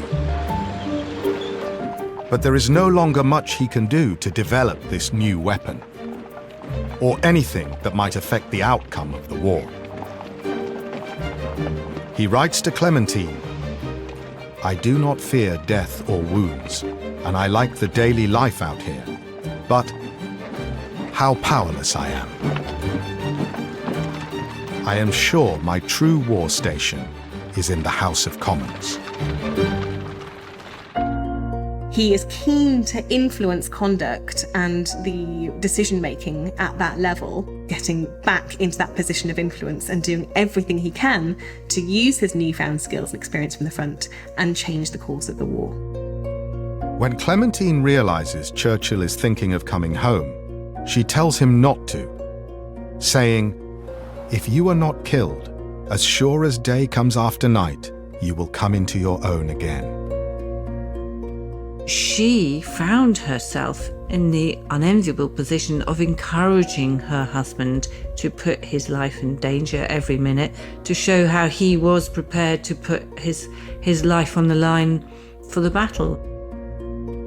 But there is no longer much he can do to develop this new weapon, or anything that might affect the outcome of the war. He writes to Clementine, "I do not fear death or wounds, and I like the daily life out here, but how powerless I am. I am sure my true war station is in the House of Commons." He is keen to influence conduct and the decision-making at that level, getting back into that position of influence and doing everything he can to use his newfound skills and experience from the front and change the course of the war. When Clementine realizes Churchill is thinking of coming home, she tells him not to, saying, "If you are not killed, as sure as day comes after night, you will come into your own again." She found herself in the unenviable position of encouraging her husband to put his life in danger every minute, to show how he was prepared to put his life on the line for the battle.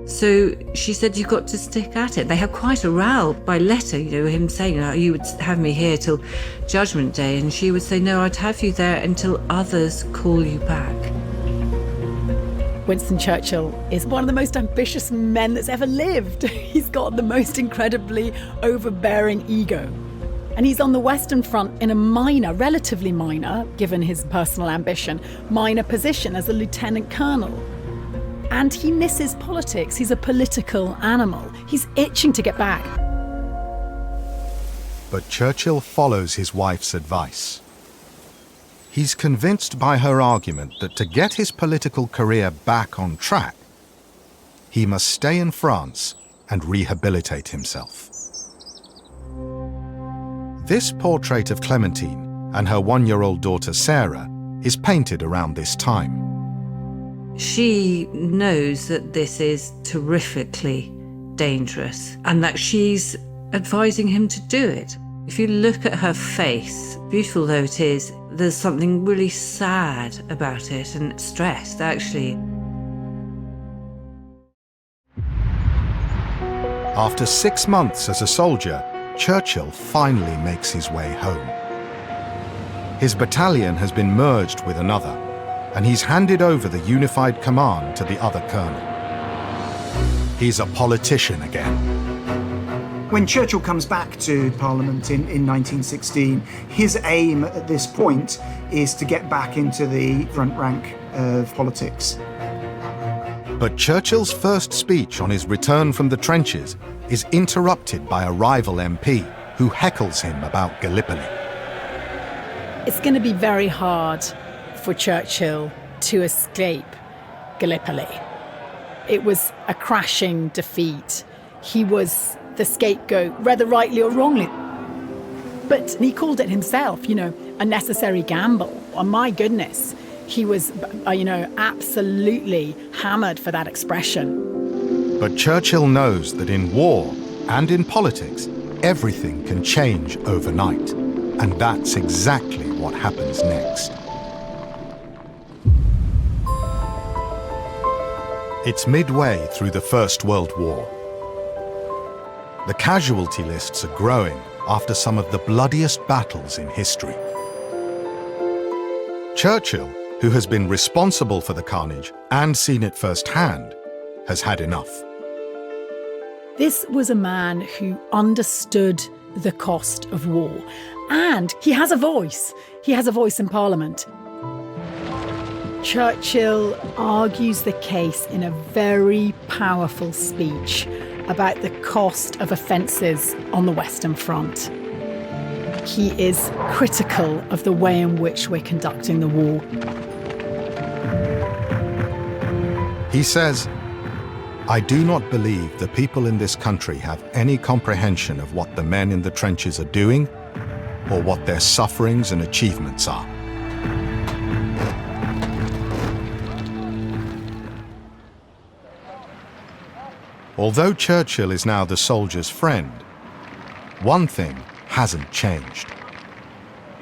So she said, "You've got to stick at it." They had quite a row by letter, him saying, "Oh, you would have me here till Judgment Day," and she would say, "No, I'd have you there until others call you back." Winston Churchill is one of the most ambitious men that's ever lived. He's got the most incredibly overbearing ego. And he's on the Western Front in a minor, relatively minor, given his personal ambition, minor position as a lieutenant colonel. And he misses politics. He's a political animal. He's itching to get back. But Churchill follows his wife's advice. He's convinced by her argument that to get his political career back on track, he must stay in France and rehabilitate himself. This portrait of Clementine and her one-year-old daughter Sarah is painted around this time. She knows that this is terrifically dangerous and that she's advising him to do it. If you look at her face, beautiful though it is, there's something really sad about it and stressed, actually. After 6 months as a soldier, Churchill finally makes his way home. His battalion has been merged with another, and he's handed over the unified command to the other colonel. He's a politician again. When Churchill comes back to Parliament in 1916, his aim at this point is to get back into the front rank of politics. But Churchill's first speech on his return from the trenches is interrupted by a rival MP who heckles him about Gallipoli. It's going to be very hard for Churchill to escape Gallipoli. It was a crashing defeat. He was the scapegoat, whether rightly or wrongly. But he called it himself, a necessary gamble. Oh, my goodness, he was, absolutely hammered for that expression. But Churchill knows that in war and in politics, everything can change overnight. And that's exactly what happens next. It's midway through the First World War. The casualty lists are growing after some of the bloodiest battles in history. Churchill, who has been responsible for the carnage and seen it firsthand, has had enough. This was a man who understood the cost of war. And he has a voice. He has a voice in Parliament. Churchill argues the case in a very powerful speech about the cost of offences on the Western Front. He is critical of the way in which we're conducting the war. He says, "I do not believe the people in this country have any comprehension of what the men in the trenches are doing or what their sufferings and achievements are." Although Churchill is now the soldier's friend, one thing hasn't changed.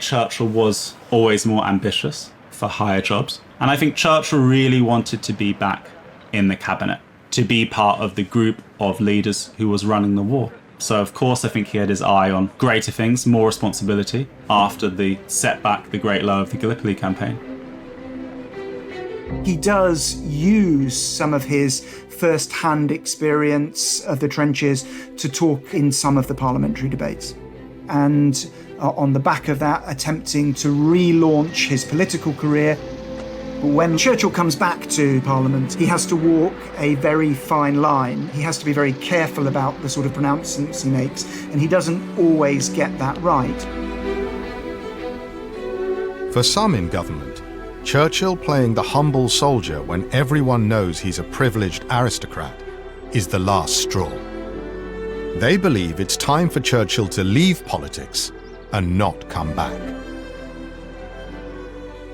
Churchill was always more ambitious for higher jobs. And I think Churchill really wanted to be back in the cabinet, to be part of the group of leaders who was running the war. So, of course, I think he had his eye on greater things, more responsibility, after the setback, the great low of the Gallipoli campaign. He does use some of his first-hand experience of the trenches to talk in some of the parliamentary debates. And on the back of that, attempting to relaunch his political career. But when Churchill comes back to Parliament, he has to walk a very fine line. He has to be very careful about the sort of pronouncements he makes, and he doesn't always get that right. For some in government, Churchill playing the humble soldier when everyone knows he's a privileged aristocrat is the last straw. They believe it's time for Churchill to leave politics and not come back.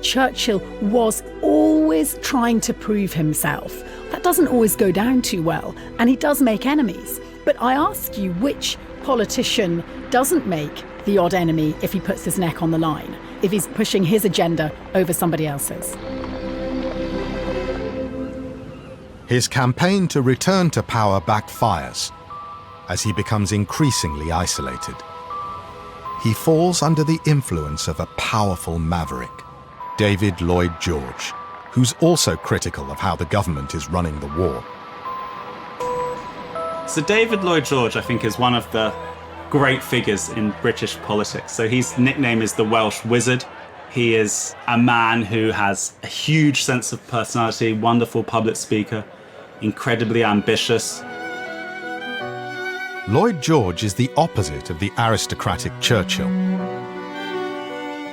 Churchill was always trying to prove himself. That doesn't always go down too well, and he does make enemies. But I ask you, which politician doesn't make the odd enemy if he puts his neck on the line, if he's pushing his agenda over somebody else's? His campaign to return to power backfires as he becomes increasingly isolated. He falls under the influence of a powerful maverick, David Lloyd George, who's also critical of how the government is running the war. So David Lloyd George, I think, is one of the great figures in British politics. So his nickname is the Welsh Wizard. He is a man who has a huge sense of personality, wonderful public speaker, incredibly ambitious. Lloyd George is the opposite of the aristocratic Churchill.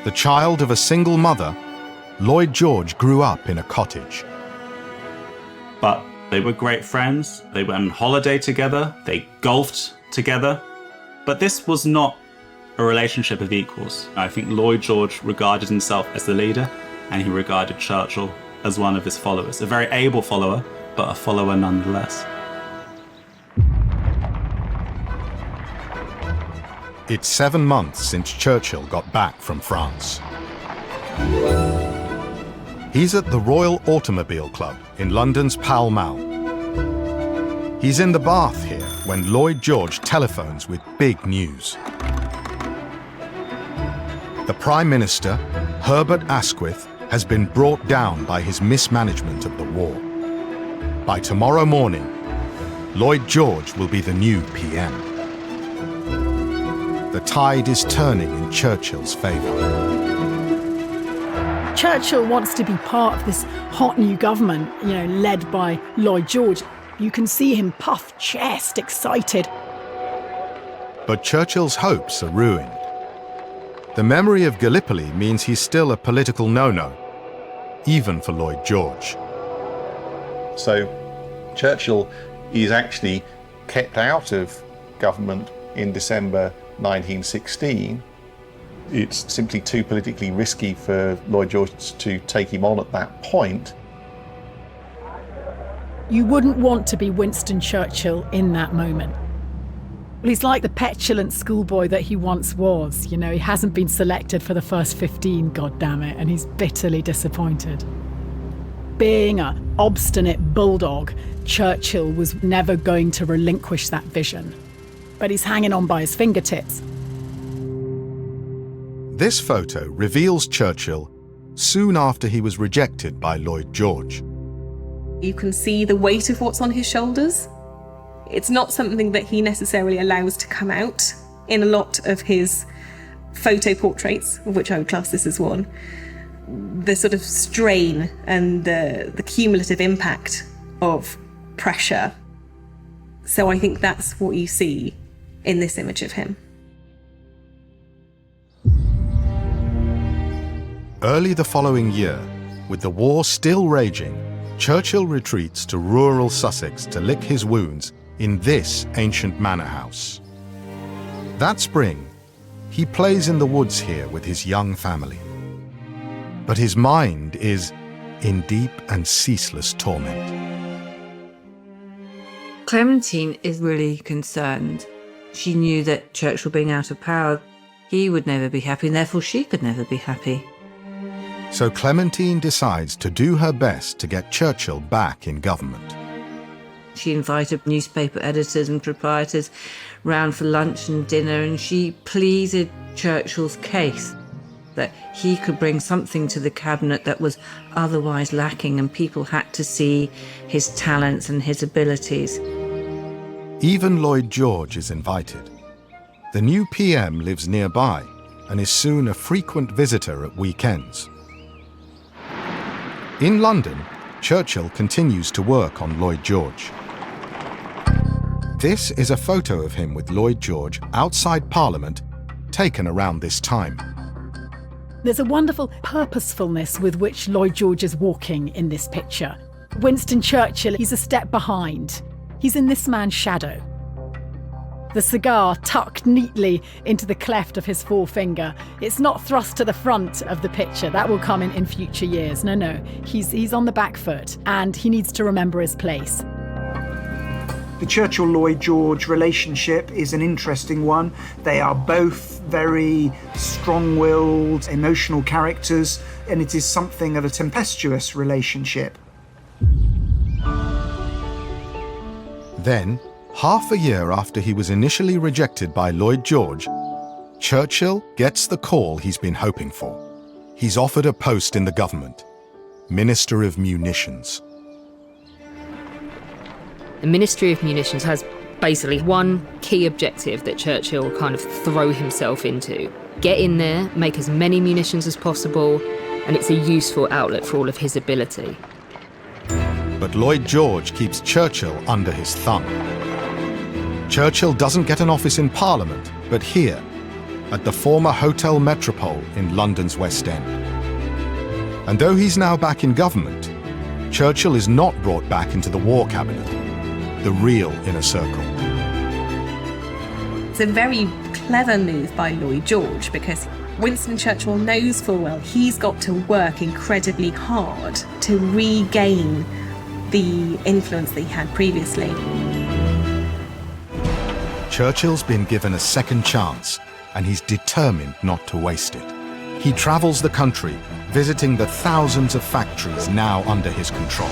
The child of a single mother, Lloyd George grew up in a cottage. But they were great friends. They went on holiday together. They golfed together. But this was not a relationship of equals. I think Lloyd George regarded himself as the leader, and he regarded Churchill as one of his followers. A very able follower, but a follower nonetheless. It's 7 months since Churchill got back from France. He's at the Royal Automobile Club in London's Pall Mall. He's in the bath here when Lloyd George telephones with big news. The Prime Minister, Herbert Asquith, has been brought down by his mismanagement of the war. By tomorrow morning, Lloyd George will be the new PM. The tide is turning in Churchill's favour. Churchill wants to be part of this hot new government, led by Lloyd George. You can see him puff chest, excited. But Churchill's hopes are ruined. The memory of Gallipoli means he's still a political no-no, even for Lloyd George. So Churchill is actually kept out of government in December 1916. It's simply too politically risky for Lloyd George to take him on at that point. You wouldn't want to be Winston Churchill in that moment. He's like the petulant schoolboy that he once was. You know, he hasn't been selected for the first 15, goddammit, and he's bitterly disappointed. Being an obstinate bulldog, Churchill was never going to relinquish that vision. But he's hanging on by his fingertips. This photo reveals Churchill soon after he was rejected by Lloyd George. You can see the weight of what's on his shoulders. It's not something that he necessarily allows to come out in a lot of his photo portraits, of which I would class this as one. The sort of strain and the cumulative impact of pressure. So I think that's what you see in this image of him. Early the following year, with the war still raging, Churchill retreats to rural Sussex to lick his wounds in this ancient manor house. That spring, he plays in the woods here with his young family. But his mind is in deep and ceaseless torment. Clementine is really concerned. She knew that Churchill being out of power, he would never be happy, and therefore she could never be happy. So Clementine decides to do her best to get Churchill back in government. She invited newspaper editors and proprietors round for lunch and dinner, and she pleaded Churchill's case that he could bring something to the cabinet that was otherwise lacking, and people had to see his talents and his abilities. Even Lloyd George is invited. The new PM lives nearby and is soon a frequent visitor at weekends. In London, Churchill continues to work on Lloyd George. This is a photo of him with Lloyd George outside Parliament, taken around this time. There's a wonderful purposefulness with which Lloyd George is walking in this picture. Winston Churchill, he's a step behind. He's in this man's shadow. The cigar tucked neatly into the cleft of his forefinger. It's not thrust to the front of the picture. That will come in future years. No. He's on the back foot, and he needs to remember his place. The Churchill-Lloyd George relationship is an interesting one. They are both very strong-willed, emotional characters, and it is something of a tempestuous relationship. Then, half a year after he was initially rejected by Lloyd George, Churchill gets the call he's been hoping for. He's offered a post in the government, Minister of Munitions. The Ministry of Munitions has basically one key objective that Churchill will kind of throw himself into. Get in there, make as many munitions as possible, and it's a useful outlet for all of his ability. But Lloyd George keeps Churchill under his thumb. Churchill doesn't get an office in Parliament, but here, at the former Hotel Metropole in London's West End. And though he's now back in government, Churchill is not brought back into the War Cabinet, the real inner circle. It's a very clever move by Lloyd George, because Winston Churchill knows full well he's got to work incredibly hard to regain the influence that he had previously. Churchill's been given a second chance, and he's determined not to waste it. He travels the country, visiting the thousands of factories now under his control.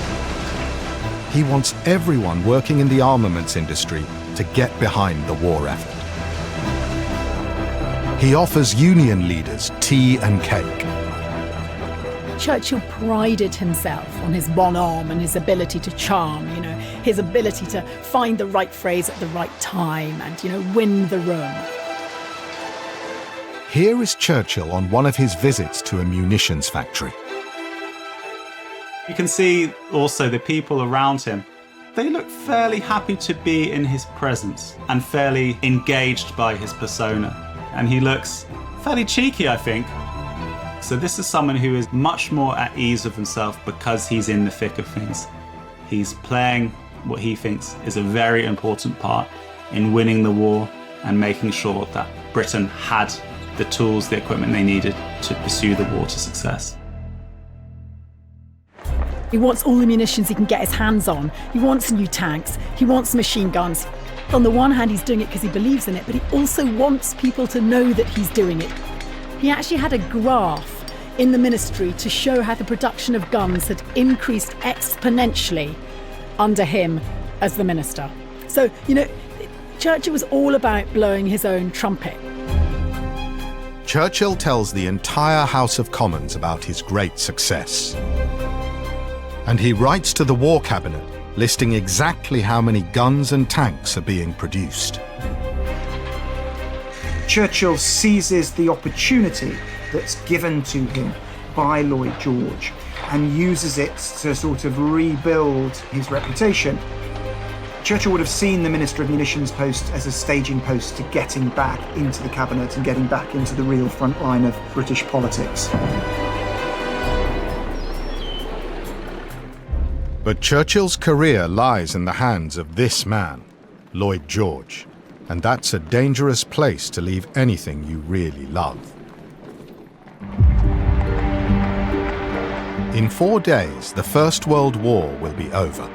He wants everyone working in the armaments industry to get behind the war effort. He offers union leaders tea and cake. Churchill prided himself on his bonhomme and his ability to charm, his ability to find the right phrase at the right time and, win the room. Here is Churchill on one of his visits to a munitions factory. You can see also the people around him. They look fairly happy to be in his presence and fairly engaged by his persona. And he looks fairly cheeky, I think. So this is someone who is much more at ease with himself because he's in the thick of things. He's playing what he thinks is a very important part in winning the war and making sure that Britain had the tools, the equipment they needed to pursue the war to success. He wants all the munitions he can get his hands on. He wants new tanks. He wants machine guns. On the one hand, he's doing it because he believes in it, but he also wants people to know that he's doing it. He actually had a graph in the ministry to show how the production of guns had increased exponentially under him as the minister. So, Churchill was all about blowing his own trumpet. Churchill tells the entire House of Commons about his great success. And he writes to the War Cabinet, listing exactly how many guns and tanks are being produced. Churchill seizes the opportunity that's given to him by Lloyd George and uses it to sort of rebuild his reputation. Churchill would have seen the Minister of Munitions post as a staging post to getting back into the cabinet and getting back into the real front line of British politics. But Churchill's career lies in the hands of this man, Lloyd George, and that's a dangerous place to leave anything you really love. In 4 days, the First World War will be over.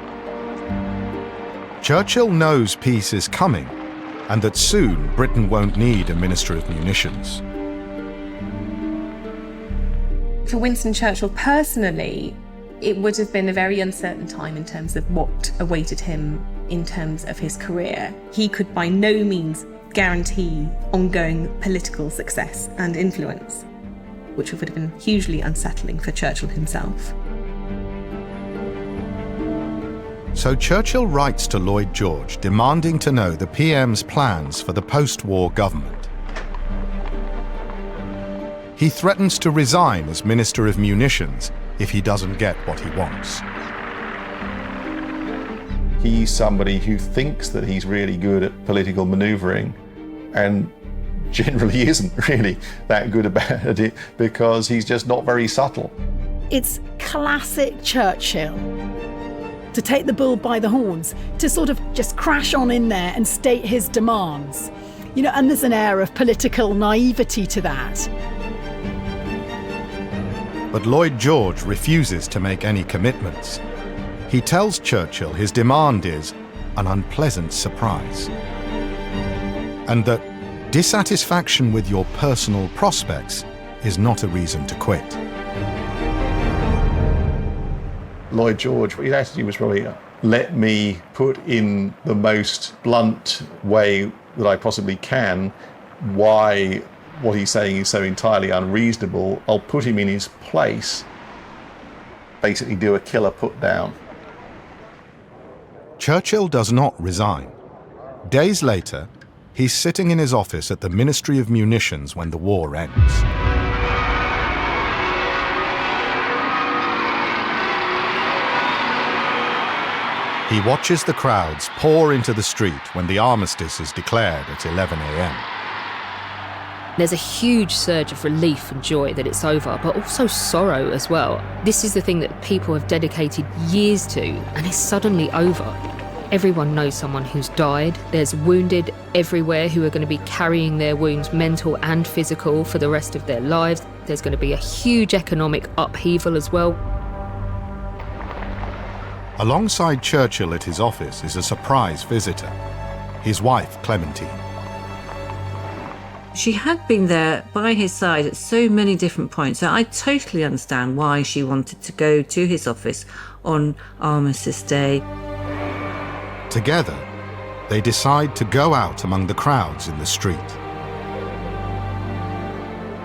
Churchill knows peace is coming, and that soon Britain won't need a Minister of Munitions. For Winston Churchill personally, it would have been a very uncertain time in terms of what awaited him in terms of his career. He could by no means guarantee ongoing political success and influence, which would have been hugely unsettling for Churchill himself. So Churchill writes to Lloyd George demanding to know the PM's plans for the post-war government. He threatens to resign as Minister of Munitions if he doesn't get what he wants. He's somebody who thinks that he's really good at political manoeuvring and generally isn't really that good about it because he's just not very subtle. It's classic Churchill to take the bull by the horns, to sort of just crash on in there and state his demands. And there's an air of political naivety to that. But Lloyd George refuses to make any commitments. He tells Churchill his demand is an unpleasant surprise, and that dissatisfaction with your personal prospects is not a reason to quit. Lloyd George, his attitude was probably, let me put in the most blunt way that I possibly can why what he's saying is so entirely unreasonable. I'll put him in his place. Basically do a killer put down. Churchill does not resign. Days later, he's sitting in his office at the Ministry of Munitions when the war ends. He watches the crowds pour into the street when the armistice is declared at 11 a.m. There's a huge surge of relief and joy that it's over, but also sorrow as well. This is the thing that people have dedicated years to, and it's suddenly over. Everyone knows someone who's died. There's wounded everywhere who are going to be carrying their wounds, mental and physical, for the rest of their lives. There's going to be a huge economic upheaval as well. Alongside Churchill at his office is a surprise visitor, his wife, Clementine. She had been there by his side at so many different points, so I totally understand why she wanted to go to his office on Armistice Day. Together, they decide to go out among the crowds in the street.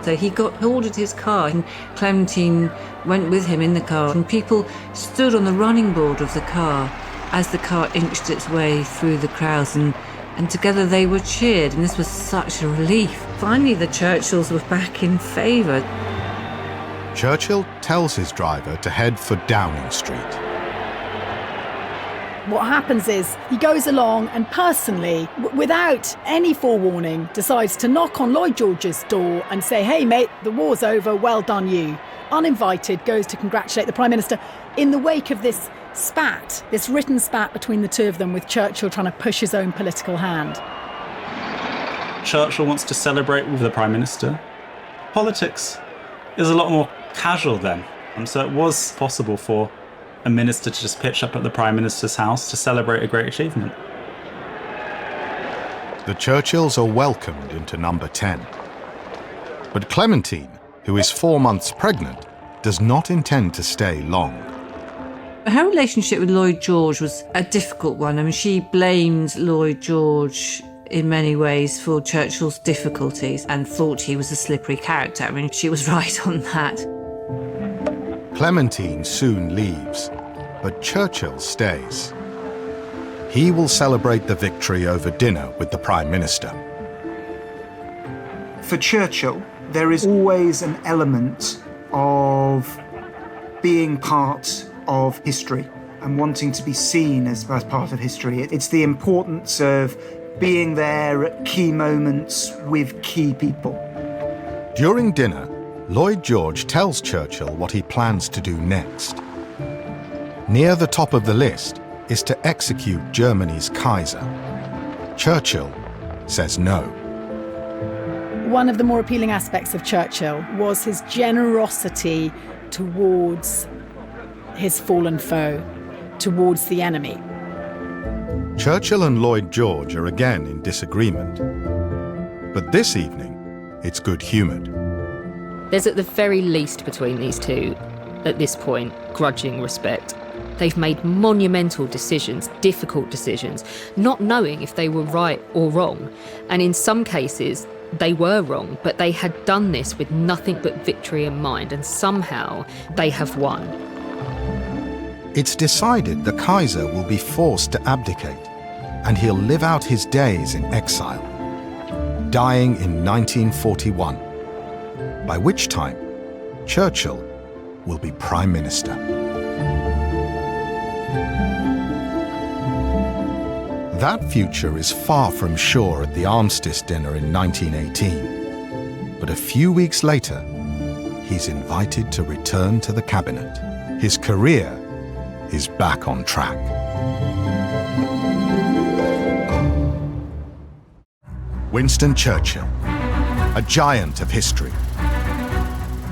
So he ordered his car, and Clementine went with him in the car, and people stood on the running board of the car as the car inched its way through the crowds, and together they were cheered, and this was such a relief. Finally, the Churchills were back in favour. Churchill tells his driver to head for Downing Street. What happens is he goes along and personally, without any forewarning, decides to knock on Lloyd George's door and say, "Hey mate, the war's over, well done you." Uninvited, goes to congratulate the Prime Minister in the wake of this spat, this written spat between the two of them, with Churchill trying to push his own political hand. Churchill wants to celebrate with the Prime Minister. Politics is a lot more casual then. So it was possible for a minister to just pitch up at the Prime Minister's house to celebrate a great achievement. The Churchills are welcomed into number 10. But Clementine, who is 4 months pregnant, does not intend to stay long. Her relationship with Lloyd George was a difficult one. I mean, she blamed Lloyd George in many ways for Churchill's difficulties and thought he was a slippery character. I mean, she was right on that. Clementine soon leaves, but Churchill stays. He will celebrate the victory over dinner with the Prime Minister. For Churchill, there is always an element of being part of history and wanting to be seen as part of history. It's the importance of being there at key moments with key people. During dinner, Lloyd George tells Churchill what he plans to do next. Near the top of the list is to execute Germany's Kaiser. Churchill says no. One of the more appealing aspects of Churchill was his generosity towards his fallen foe, towards the enemy. Churchill and Lloyd George are again in disagreement. But this evening, it's good-humoured. There's at the very least between these two, at this point, grudging respect. They've made monumental decisions, difficult decisions, not knowing if they were right or wrong. And in some cases, they were wrong, but they had done this with nothing but victory in mind, and somehow they have won. It's decided the Kaiser will be forced to abdicate, and he'll live out his days in exile, dying in 1941, by which time Churchill will be Prime Minister. That future is far from sure at the Armistice dinner in 1918. But a few weeks later, he's invited to return to the cabinet. His career is back on track. Winston Churchill, a giant of history,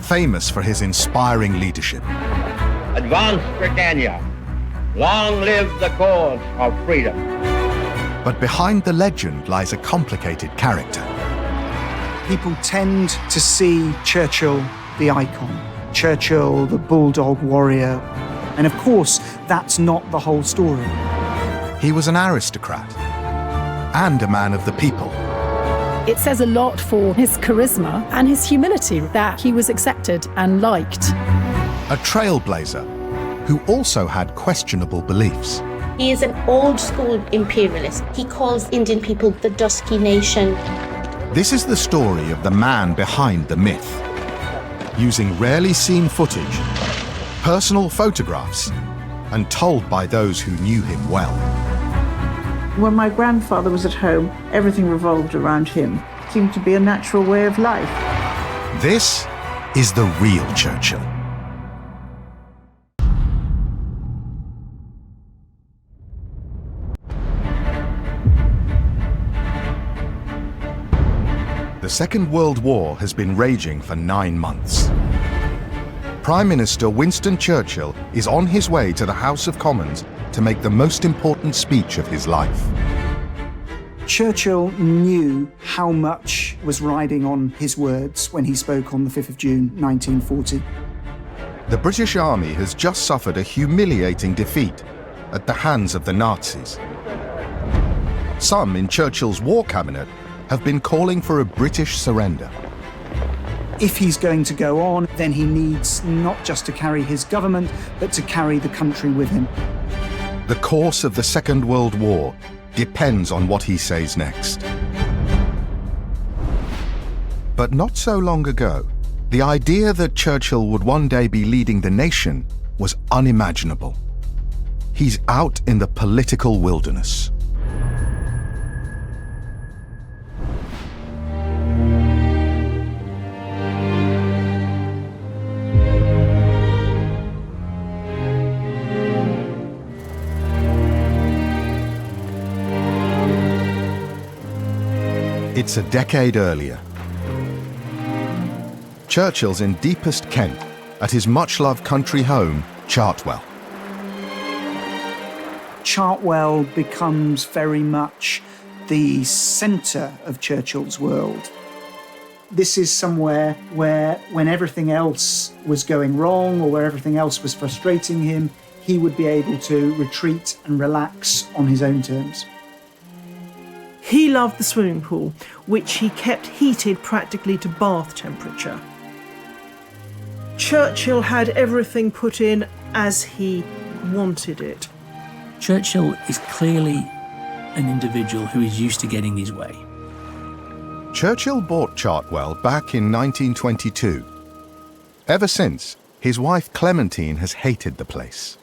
famous for his inspiring leadership. Advance, Britannia! Long live the cause of freedom! But behind the legend lies a complicated character. People tend to see Churchill the icon, Churchill the bulldog warrior, and of course, that's not the whole story. He was an aristocrat and a man of the people. It says a lot for his charisma and his humility that he was accepted and liked. A trailblazer who also had questionable beliefs. He is an old-school imperialist. He calls Indian people the dusky nation. This is the story of the man behind the myth, using rarely seen footage, personal photographs, and told by those who knew him well. When my grandfather was at home, everything revolved around him. It seemed to be a natural way of life. This is the real Churchill. The Second World War has been raging for 9 months. Prime Minister Winston Churchill is on his way to the House of Commons to make the most important speech of his life. Churchill knew how much was riding on his words when he spoke on the 5th of June 1940. The British Army has just suffered a humiliating defeat at the hands of the Nazis. Some in Churchill's war cabinet have been calling for a British surrender. If he's going to go on, then he needs not just to carry his government, but to carry the country with him. The course of the Second World War depends on what he says next. But not so long ago, the idea that Churchill would one day be leading the nation was unimaginable. He's out in the political wilderness. It's a decade earlier. Churchill's in deepest Kent, at his much-loved country home, Chartwell. Chartwell becomes very much the centre of Churchill's world. This is somewhere where, when everything else was going wrong or where everything else was frustrating him, he would be able to retreat and relax on his own terms. He loved the swimming pool, which he kept heated practically to bath temperature. Churchill had everything put in as he wanted it. Churchill is clearly an individual who is used to getting his way. Churchill bought Chartwell back in 1922. Ever since, his wife Clementine has hated the place.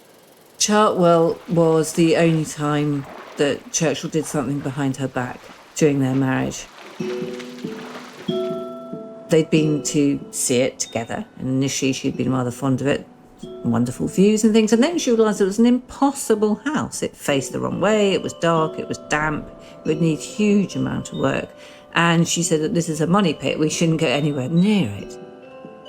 Chartwell was the only time that Churchill did something behind her back during their marriage. They'd been to see it together, and initially she'd been rather fond of it, wonderful views and things, and then she realised it was an impossible house. It faced the wrong way, it was dark, it was damp, it would need huge amount of work, and she said that this is a money pit, we shouldn't go anywhere near it.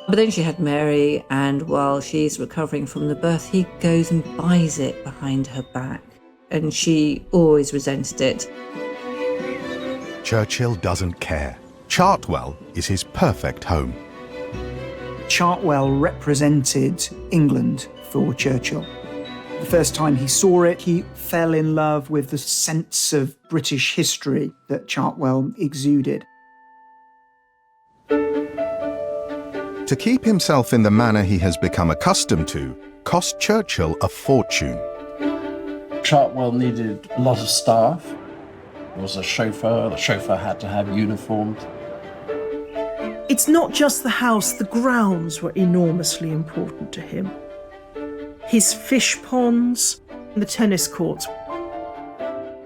But then she had Mary, and while she's recovering from the birth, he goes and buys it behind her back, and she always resented it. Churchill doesn't care. Chartwell is his perfect home. Chartwell represented England for Churchill. The first time he saw it, he fell in love with the sense of British history that Chartwell exuded. To keep himself in the manner he has become accustomed to cost Churchill a fortune. Chartwell needed a lot of staff. There was a chauffeur. The chauffeur had to have uniformed. It's not just the house, the grounds were enormously important to him. His fish ponds, the tennis courts.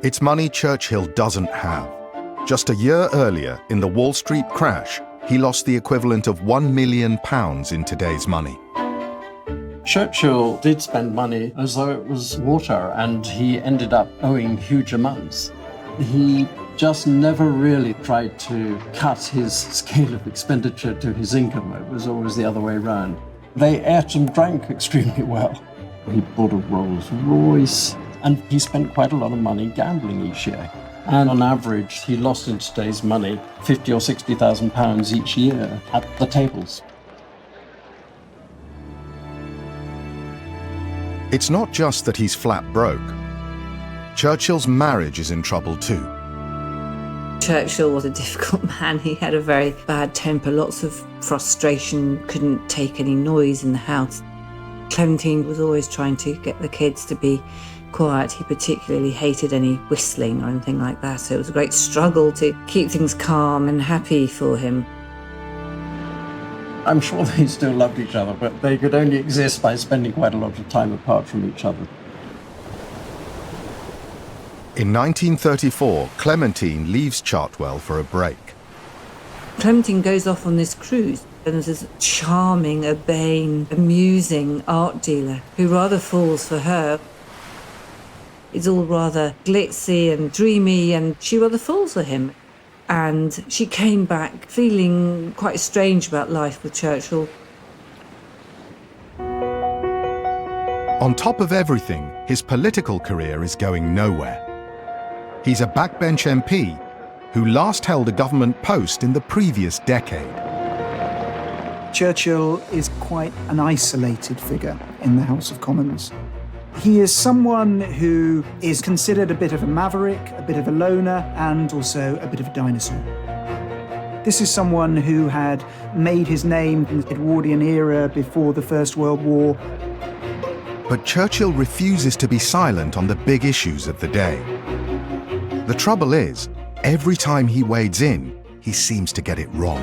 It's money Churchill doesn't have. Just a year earlier, in the Wall Street crash, he lost the equivalent of £1 million in today's money. Churchill did spend money as though it was water, and he ended up owing huge amounts. He just never really tried to cut his scale of expenditure to his income. It was always the other way around. They ate and drank extremely well. He bought a Rolls Royce, and he spent quite a lot of money gambling each year. And on average, he lost in today's money £50,000 or £60,000 each year at the tables. It's not just that he's flat broke. Churchill's marriage is in trouble too. Churchill was a difficult man. He had a very bad temper, lots of frustration, couldn't take any noise in the house. Clementine was always trying to get the kids to be quiet. He particularly hated any whistling or anything like that, so it was a great struggle to keep things calm and happy for him. I'm sure they still loved each other, but they could only exist by spending quite a lot of time apart from each other. In 1934, Clementine leaves Chartwell for a break. Clementine goes off on this cruise, and there's this charming, urbane, amusing art dealer who rather falls for her. It's all rather glitzy and dreamy, and she rather falls for him. And she came back feeling quite strange about life with Churchill. On top of everything, his political career is going nowhere. He's a backbench MP who last held a government post in the previous decade. Churchill is quite an isolated figure in the House of Commons. He is someone who is considered a bit of a maverick, a bit of a loner, and also a bit of a dinosaur. This is someone who had made his name in the Edwardian era before the First World War. But Churchill refuses to be silent on the big issues of the day. The trouble is, every time he wades in, he seems to get it wrong.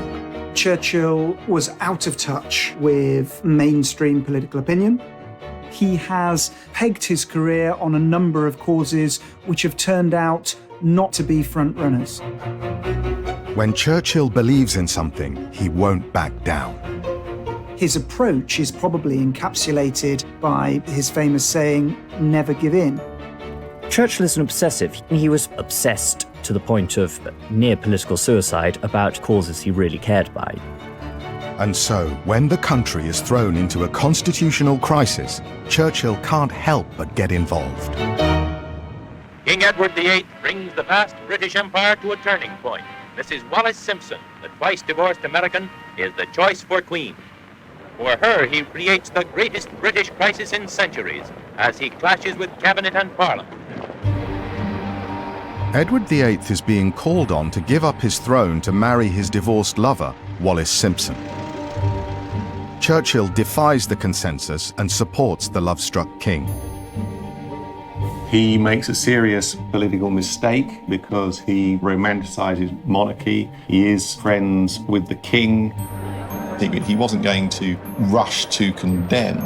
Churchill was out of touch with mainstream political opinion. He has pegged his career on a number of causes which have turned out not to be front runners. When Churchill believes in something, he won't back down. His approach is probably encapsulated by his famous saying, "Never give in." Churchill is an obsessive. He was obsessed to the point of near political suicide about causes he really cared about. And so, when the country is thrown into a constitutional crisis, Churchill can't help but get involved. King Edward VIII brings the vast British Empire to a turning point. Mrs. Wallis Simpson, the twice-divorced American, is the choice for Queen. For her, he creates the greatest British crisis in centuries as he clashes with Cabinet and Parliament. Edward VIII is being called on to give up his throne to marry his divorced lover, Wallis Simpson. Churchill defies the consensus and supports the love-struck king. He makes a serious political mistake because he romanticizes monarchy. He is friends with the king. He wasn't going to rush to condemn.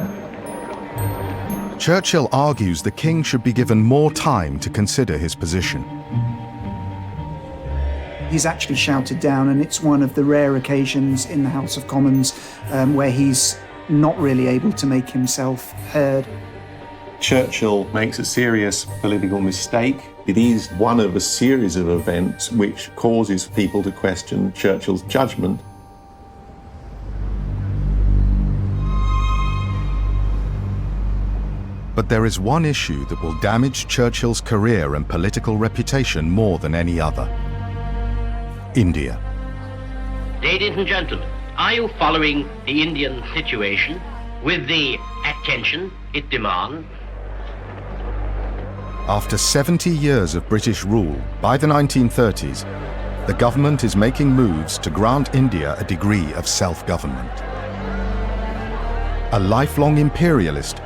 Churchill argues the king should be given more time to consider his position. He's actually shouted down, and it's one of the rare occasions in the House of Commons where he's not really able to make himself heard. Churchill makes a serious political mistake. It is one of a series of events which causes people to question Churchill's judgment. But there is one issue that will damage Churchill's career and political reputation more than any other: India. Ladies and gentlemen, are you following the Indian situation with the attention it demands? After 70 years of British rule, by the 1930s, the government is making moves to grant India a degree of self-government. A lifelong imperialist,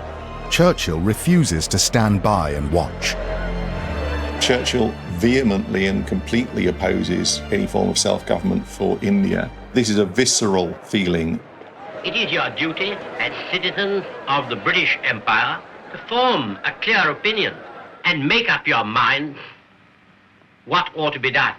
Churchill refuses to stand by and watch. Churchill vehemently and completely opposes any form of self-government for India. This is a visceral feeling. It is your duty as citizens of the British Empire to form a clear opinion and make up your mind what ought to be done.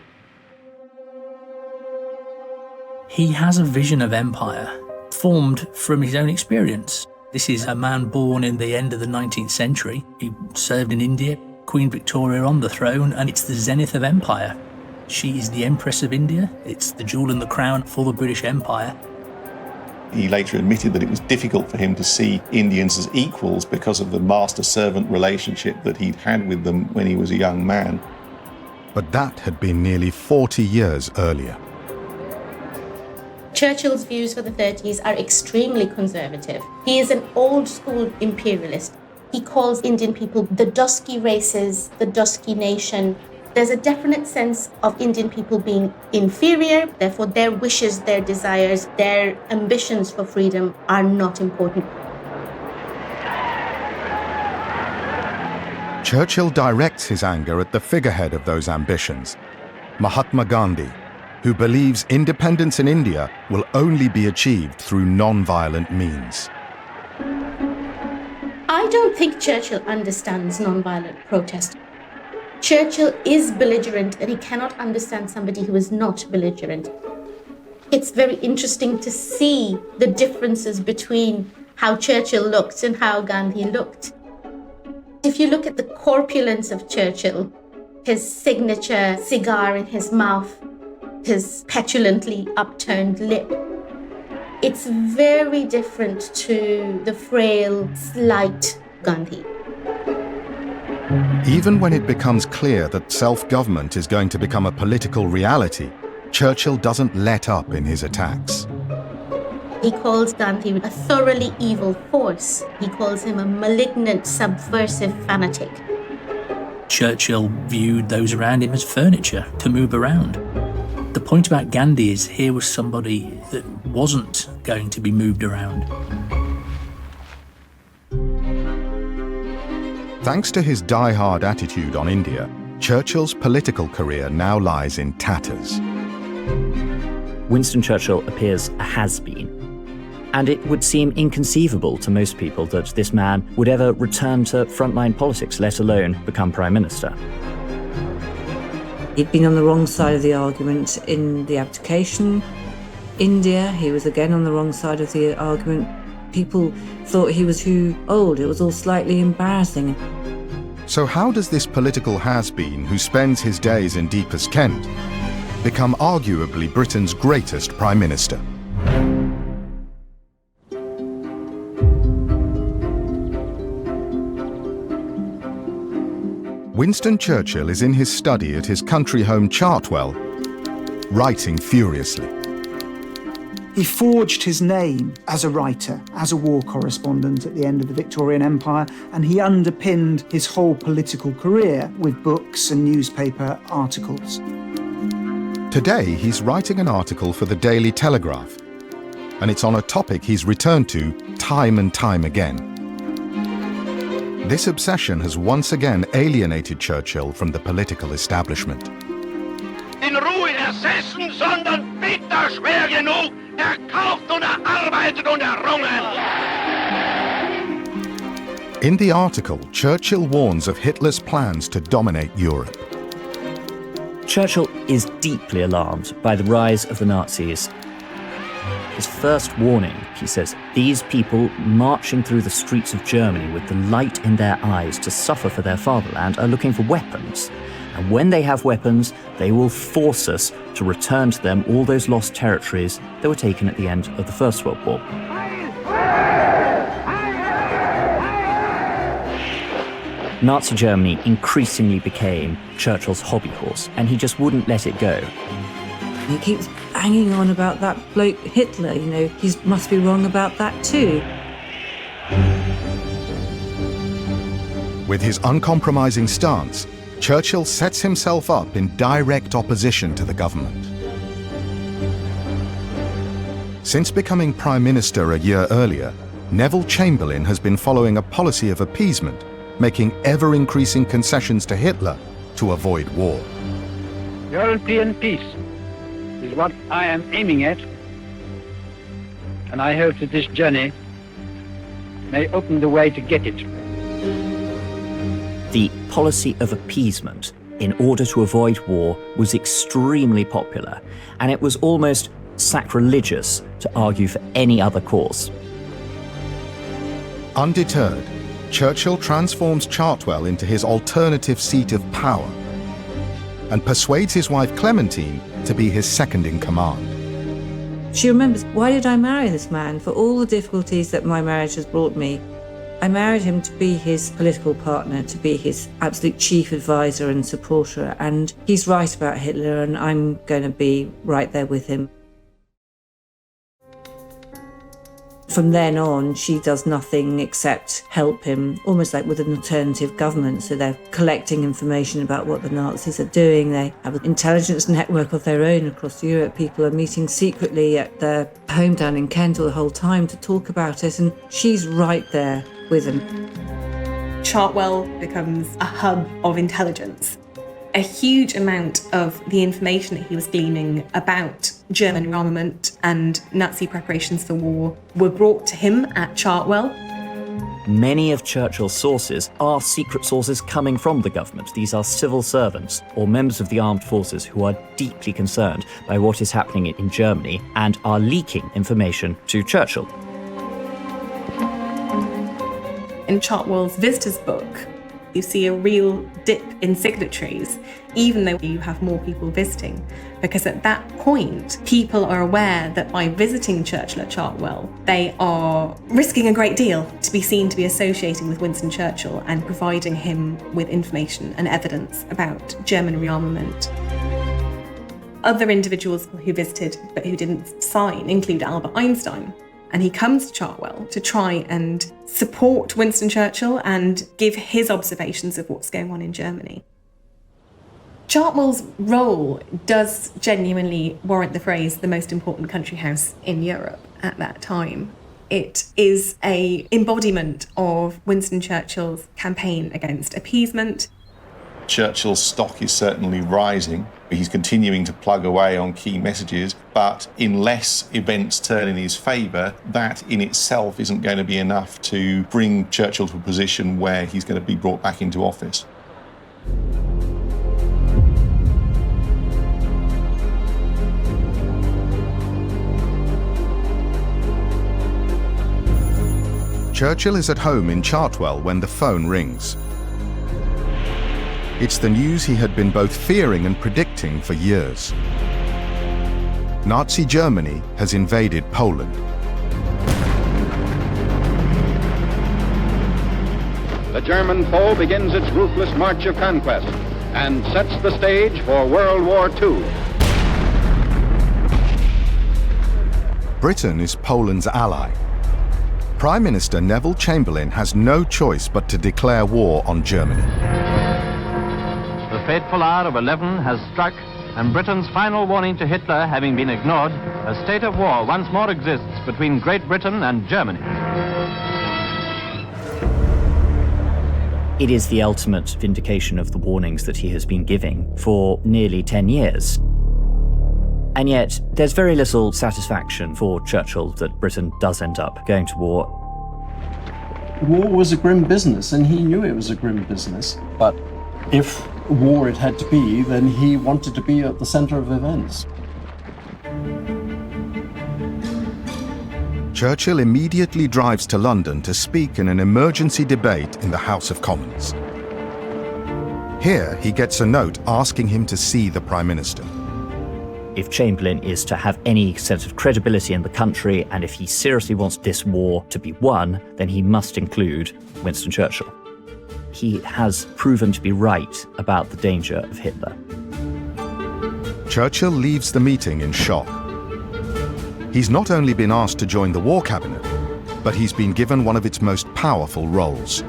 He has a vision of empire formed from his own experience. This is a man born in the end of the 19th century. He served in India, Queen Victoria on the throne, and it's the zenith of empire. She is the Empress of India. It's the jewel in the crown for the British Empire. He later admitted that it was difficult for him to see Indians as equals because of the master-servant relationship that he'd had with them when he was a young man. But that had been nearly 40 years earlier. Churchill's views for the 30s are extremely conservative. He is an old-school imperialist. He calls Indian people the dusky races, the dusky nation. There's a definite sense of Indian people being inferior, therefore their wishes, their desires, their ambitions for freedom are not important. Churchill directs his anger at the figurehead of those ambitions, Mahatma Gandhi, who believes independence in India will only be achieved through non-violent means. I don't think Churchill understands non-violent protest. Churchill is belligerent, and he cannot understand somebody who is not belligerent. It's very interesting to see the differences between how Churchill looked and how Gandhi looked. If you look at the corpulence of Churchill, his signature cigar in his mouth, his petulantly upturned lip, it's very different to the frail, slight Gandhi. Even when it becomes clear that self-government is going to become a political reality, Churchill doesn't let up in his attacks. He calls Gandhi a thoroughly evil force. He calls him a malignant, subversive fanatic. Churchill viewed those around him as furniture to move around. The point about Gandhi is here was somebody that wasn't going to be moved around. Thanks to his die-hard attitude on India, Churchill's political career now lies in tatters. Winston Churchill appears a has-been, and it would seem inconceivable to most people that this man would ever return to frontline politics, let alone become Prime Minister. He'd been on the wrong side of the argument in the abdication. India, he was again on the wrong side of the argument. People thought he was too old. It was all slightly embarrassing. So how does this political has-been who spends his days in deepest Kent become arguably Britain's greatest Prime Minister? Winston Churchill is in his study at his country home Chartwell, writing furiously. He forged his name as a writer, as a war correspondent at the end of the Victorian Empire, and he underpinned his whole political career with books and newspaper articles. Today, he's writing an article for the Daily Telegraph, and it's on a topic he's returned to time and time again. This obsession has once again alienated Churchill from the political establishment. In Ruhe ersessen, sondern bitter schwer genug, erkauft und erarbeitet und errungen. In the article, Churchill warns of Hitler's plans to dominate Europe. Churchill is deeply alarmed by the rise of the Nazis. His first warning, he says, these people marching through the streets of Germany with the light in their eyes to suffer for their fatherland are looking for weapons. And when they have weapons, they will force us to return to them all those lost territories that were taken at the end of the First World War. Nazi Germany increasingly became Churchill's hobby horse, and he just wouldn't let it go. He keeps banging on about that bloke Hitler, he must be wrong about that too. With his uncompromising stance, Churchill sets himself up in direct opposition to the government. Since becoming Prime Minister a year earlier, Neville Chamberlain has been following a policy of appeasement, making ever-increasing concessions to Hitler to avoid war. European peace is what I am aiming at, and I hope that this journey may open the way to get it. The policy of appeasement in order to avoid war was extremely popular, and it was almost sacrilegious to argue for any other cause. Undeterred, Churchill transforms Chartwell into his alternative seat of power and persuades his wife Clementine to be his second in command. She remembers, why did I marry this man? For all the difficulties that my marriage has brought me, I married him to be his political partner, to be his absolute chief advisor and supporter, and he's right about Hitler, and I'm going to be right there with him. From then on, she does nothing except help him, almost like with an alternative government. So they're collecting information about what the Nazis are doing. They have an intelligence network of their own across Europe. People are meeting secretly at their home down in Kent all the whole time to talk about it, and she's right there with them. Chartwell becomes a hub of intelligence. A huge amount of the information that he was gleaning about German rearmament and Nazi preparations for war were brought to him at Chartwell. Many of Churchill's sources are secret sources coming from the government. These are civil servants or members of the armed forces who are deeply concerned by what is happening in Germany and are leaking information to Churchill. In Chartwell's visitors book, you see a real dip in signatories, even though you have more people visiting. Because at that point, people are aware that by visiting Churchill at Chartwell, they are risking a great deal to be seen to be associating with Winston Churchill and providing him with information and evidence about German rearmament. Other individuals who visited but who didn't sign include Albert Einstein. And he comes to Chartwell to try and support Winston Churchill and give his observations of what's going on in Germany. Chartwell's role does genuinely warrant the phrase the most important country house in Europe at that time. It is an embodiment of Winston Churchill's campaign against appeasement. Churchill's stock is certainly rising. He's continuing to plug away on key messages, but unless events turn in his favour, that in itself isn't going to be enough to bring Churchill to a position where he's going to be brought back into office. Churchill is at home in Chartwell when the phone rings. It's the news he had been both fearing and predicting for years. Nazi Germany has invaded Poland. The German foe begins its ruthless march of conquest and sets the stage for World War II. Britain is Poland's ally. Prime Minister Neville Chamberlain has no choice but to declare war on Germany. The fateful hour of 11 has struck, and Britain's final warning to Hitler having been ignored, a state of war once more exists between Great Britain and Germany. It is the ultimate vindication of the warnings that he has been giving for nearly 10 years. And yet, there's very little satisfaction for Churchill that Britain does end up going to war. War was a grim business, and he knew it was a grim business. But if war it had to be, then he wanted to be at the center of events. Churchill immediately drives to London to speak in an emergency debate in the House of Commons. Here, he gets a note asking him to see the Prime Minister. If Chamberlain is to have any sense of credibility in the country, and if he seriously wants this war to be won, then he must include Winston Churchill. He has proven to be right about the danger of Hitler. Churchill leaves the meeting in shock. He's not only been asked to join the War Cabinet, but he's been given one of its most powerful roles.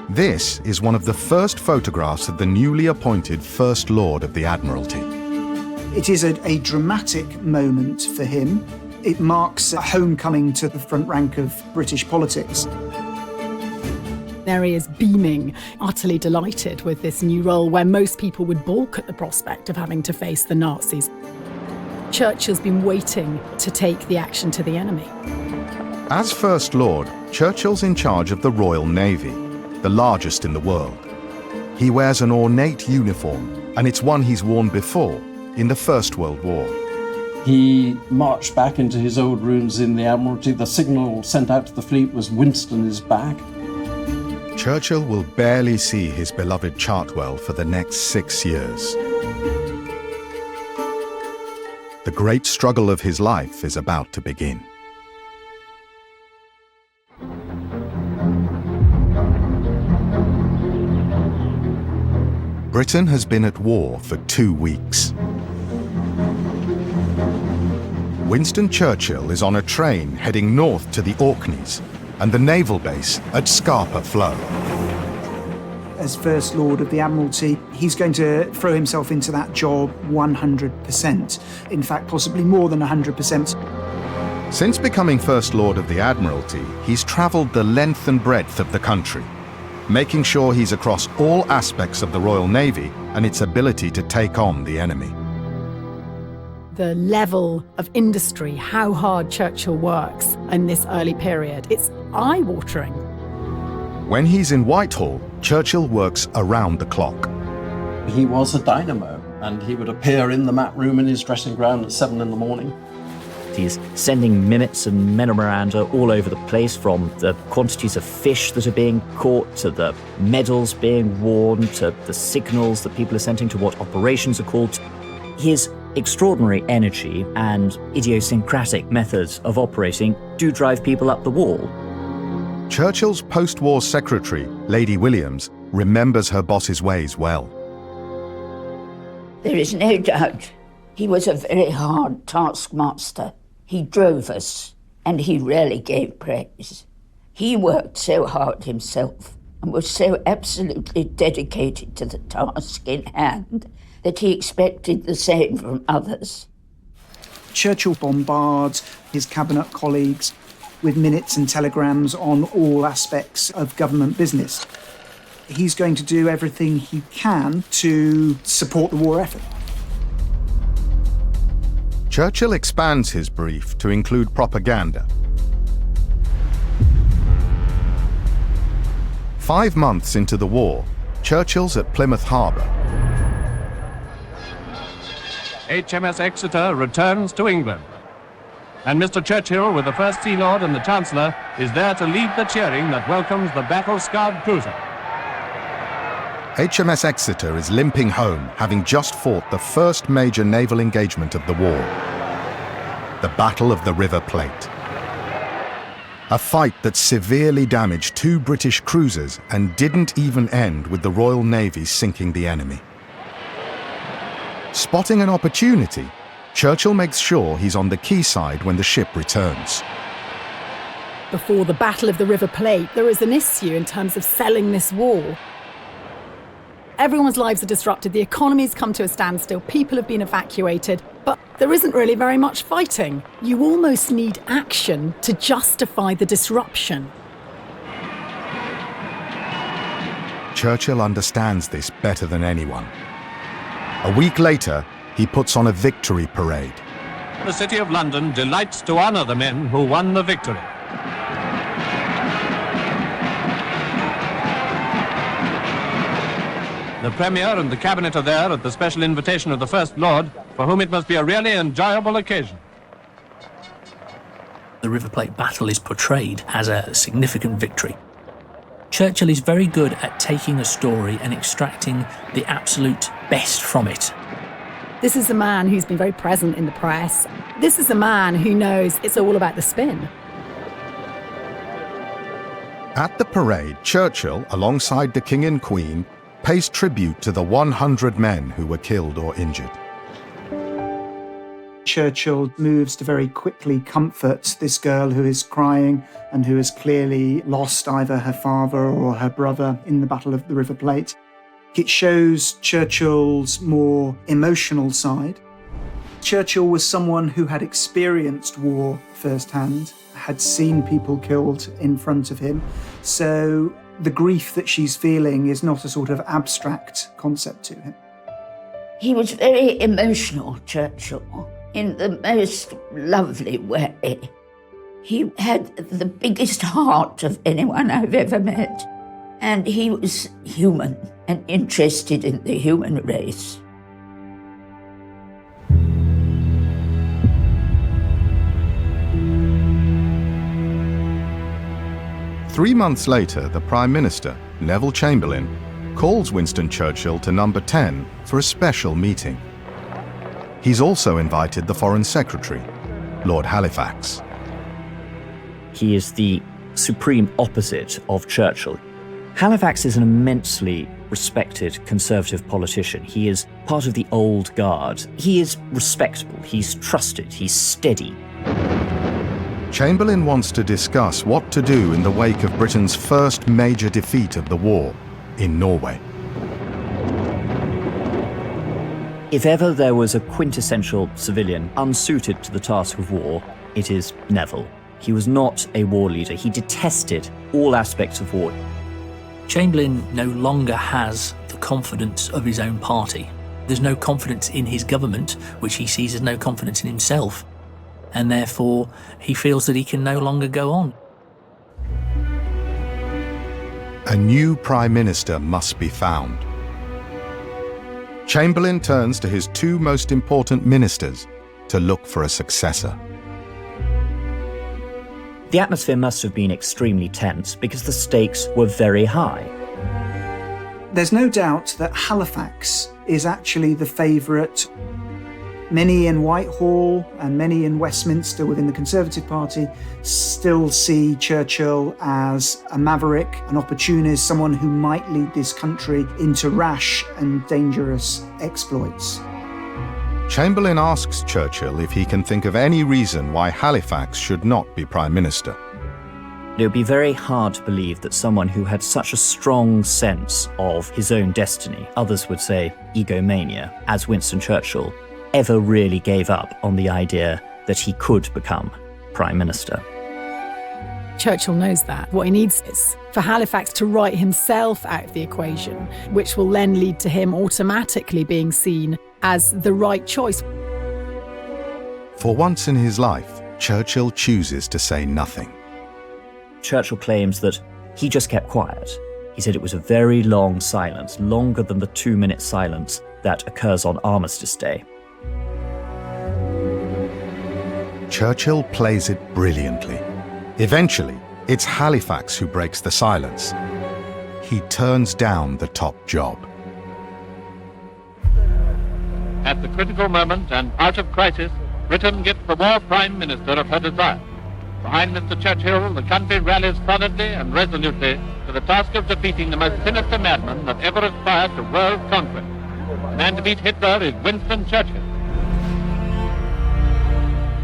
This is one of the first photographs of the newly appointed First Lord of the Admiralty. It is a dramatic moment for him. It marks a homecoming to the front rank of British politics. There he is beaming, utterly delighted with this new role where most people would balk at the prospect of having to face the Nazis. Churchill's been waiting to take the action to the enemy. As First Lord, Churchill's in charge of the Royal Navy, the largest in the world. He wears an ornate uniform, and it's one he's worn before, in the First World War. He marched back into his old rooms in the Admiralty. The signal sent out to the fleet was "Winston is back." Churchill will barely see his beloved Chartwell for the next 6 years. The great struggle of his life is about to begin. Britain has been at war for 2 weeks. Winston Churchill is on a train heading north to the Orkneys and the naval base at Scapa Flow. As First Lord of the Admiralty, he's going to throw himself into that job 100%. In fact, possibly more than 100%. Since becoming First Lord of the Admiralty, he's travelled the length and breadth of the country, making sure he's across all aspects of the Royal Navy and its ability to take on the enemy. The level of industry, how hard Churchill works in this early period, it's eye-watering. When he's in Whitehall, Churchill works around the clock. He was a dynamo, and he would appear in the map room in his dressing gown at 7 in the morning. He's sending minutes and memoranda all over the place, from the quantities of fish that are being caught, to the medals being worn, to the signals that people are sending, to what operations are called. His extraordinary energy and idiosyncratic methods of operating do drive people up the wall. Churchill's post-war secretary, Lady Williams, remembers her boss's ways well. There is no doubt he was a very hard taskmaster. He drove us, and he rarely gave praise. He worked so hard himself and was so absolutely dedicated to the task in hand that he expected the same from others. Churchill bombards his cabinet colleagues with minutes and telegrams on all aspects of government business. He's going to do everything he can to support the war effort. Churchill expands his brief to include propaganda. 5 months into the war, Churchill's at Plymouth Harbour. HMS Exeter returns to England. And Mr. Churchill, with the First Sea Lord and the Chancellor, is there to lead the cheering that welcomes the battle-scarred cruiser. HMS Exeter is limping home, having just fought the first major naval engagement of the war, the Battle of the River Plate. A fight that severely damaged 2 British cruisers and didn't even end with the Royal Navy sinking the enemy. Spotting an opportunity, Churchill makes sure he's on the quayside when the ship returns. Before the Battle of the River Plate, there is an issue in terms of selling this war. Everyone's lives are disrupted, the economy's come to a standstill, people have been evacuated, but there isn't really very much fighting. You almost need action to justify the disruption. Churchill understands this better than anyone. A week later, he puts on a victory parade. The City of London delights to honour the men who won the victory. The Premier and the Cabinet are there at the special invitation of the First Lord, for whom it must be a really enjoyable occasion. The River Plate battle is portrayed as a significant victory. Churchill is very good at taking a story and extracting the absolute best from it. This is a man who's been very present in the press. This is a man who knows it's all about the spin. At the parade, Churchill, alongside the King and Queen, pays tribute to the 100 men who were killed or injured. Churchill moves to very quickly comfort this girl who is crying and who has clearly lost either her father or her brother in the Battle of the River Plate. It shows Churchill's more emotional side. Churchill was someone who had experienced war firsthand, had seen people killed in front of him, so the grief that she's feeling is not a sort of abstract concept to him. He was very emotional, Churchill, in the most lovely way. He had the biggest heart of anyone I've ever met, and he was human and interested in the human race. Three months later, the Prime Minister, Neville Chamberlain, calls Winston Churchill to number 10 for a special meeting. He's also invited the Foreign Secretary, Lord Halifax. He is the supreme opposite of Churchill. Halifax is an immensely respected Conservative politician. He is part of the old guard. He is respectable, he's trusted, he's steady. Chamberlain wants to discuss what to do in the wake of Britain's first major defeat of the war in Norway. If ever there was a quintessential civilian unsuited to the task of war, it is Neville. He was not a war leader. He detested all aspects of war. Chamberlain no longer has the confidence of his own party. There's no confidence in his government, which he sees as no confidence in himself. And therefore, he feels that he can no longer go on. A new Prime Minister must be found. Chamberlain turns to his two most important ministers to look for a successor. The atmosphere must have been extremely tense because the stakes were very high. There's no doubt that Halifax is actually the favourite. Many in Whitehall and many in Westminster within the Conservative Party still see Churchill as a maverick, an opportunist, someone who might lead this country into rash and dangerous exploits. Chamberlain asks Churchill if he can think of any reason why Halifax should not be Prime Minister. It would be very hard to believe that someone who had such a strong sense of his own destiny, others would say egomania, as Winston Churchill, ever really gave up on the idea that he could become Prime Minister. Churchill knows that. What he needs is for Halifax to write himself out of the equation, which will then lead to him automatically being seen as the right choice. For once in his life, Churchill chooses to say nothing. Churchill claims that he just kept quiet. He said it was a very long silence, longer than the 2-minute silence that occurs on Armistice Day. Churchill plays it brilliantly. Eventually, it's Halifax who breaks the silence. he turns down the top job. At the critical moment and out of crisis, Britain gets the war prime minister of her desire. Behind Mr. Churchill, the country rallies solidly and resolutely to the task of defeating the most sinister madman that ever aspired to world conquest. The man to beat Hitler is Winston Churchill.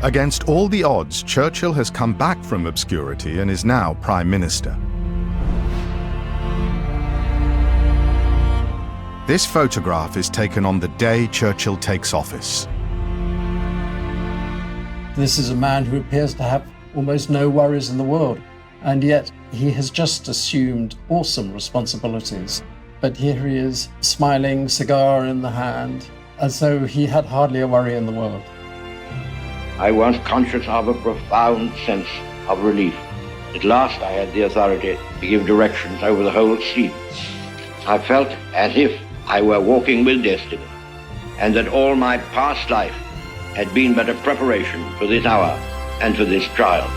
Against all the odds, Churchill has come back from obscurity and is now Prime Minister. This photograph is taken on the day Churchill takes office. This is a man who appears to have almost no worries in the world, and yet he has just assumed awesome responsibilities. But here he is, smiling, cigar in the hand, as though he had hardly a worry in the world. I was conscious of a profound sense of relief. At last I had the authority to give directions over the whole scene. I felt as if I were walking with destiny, and that all my past life had been but a preparation for this hour and for this trial.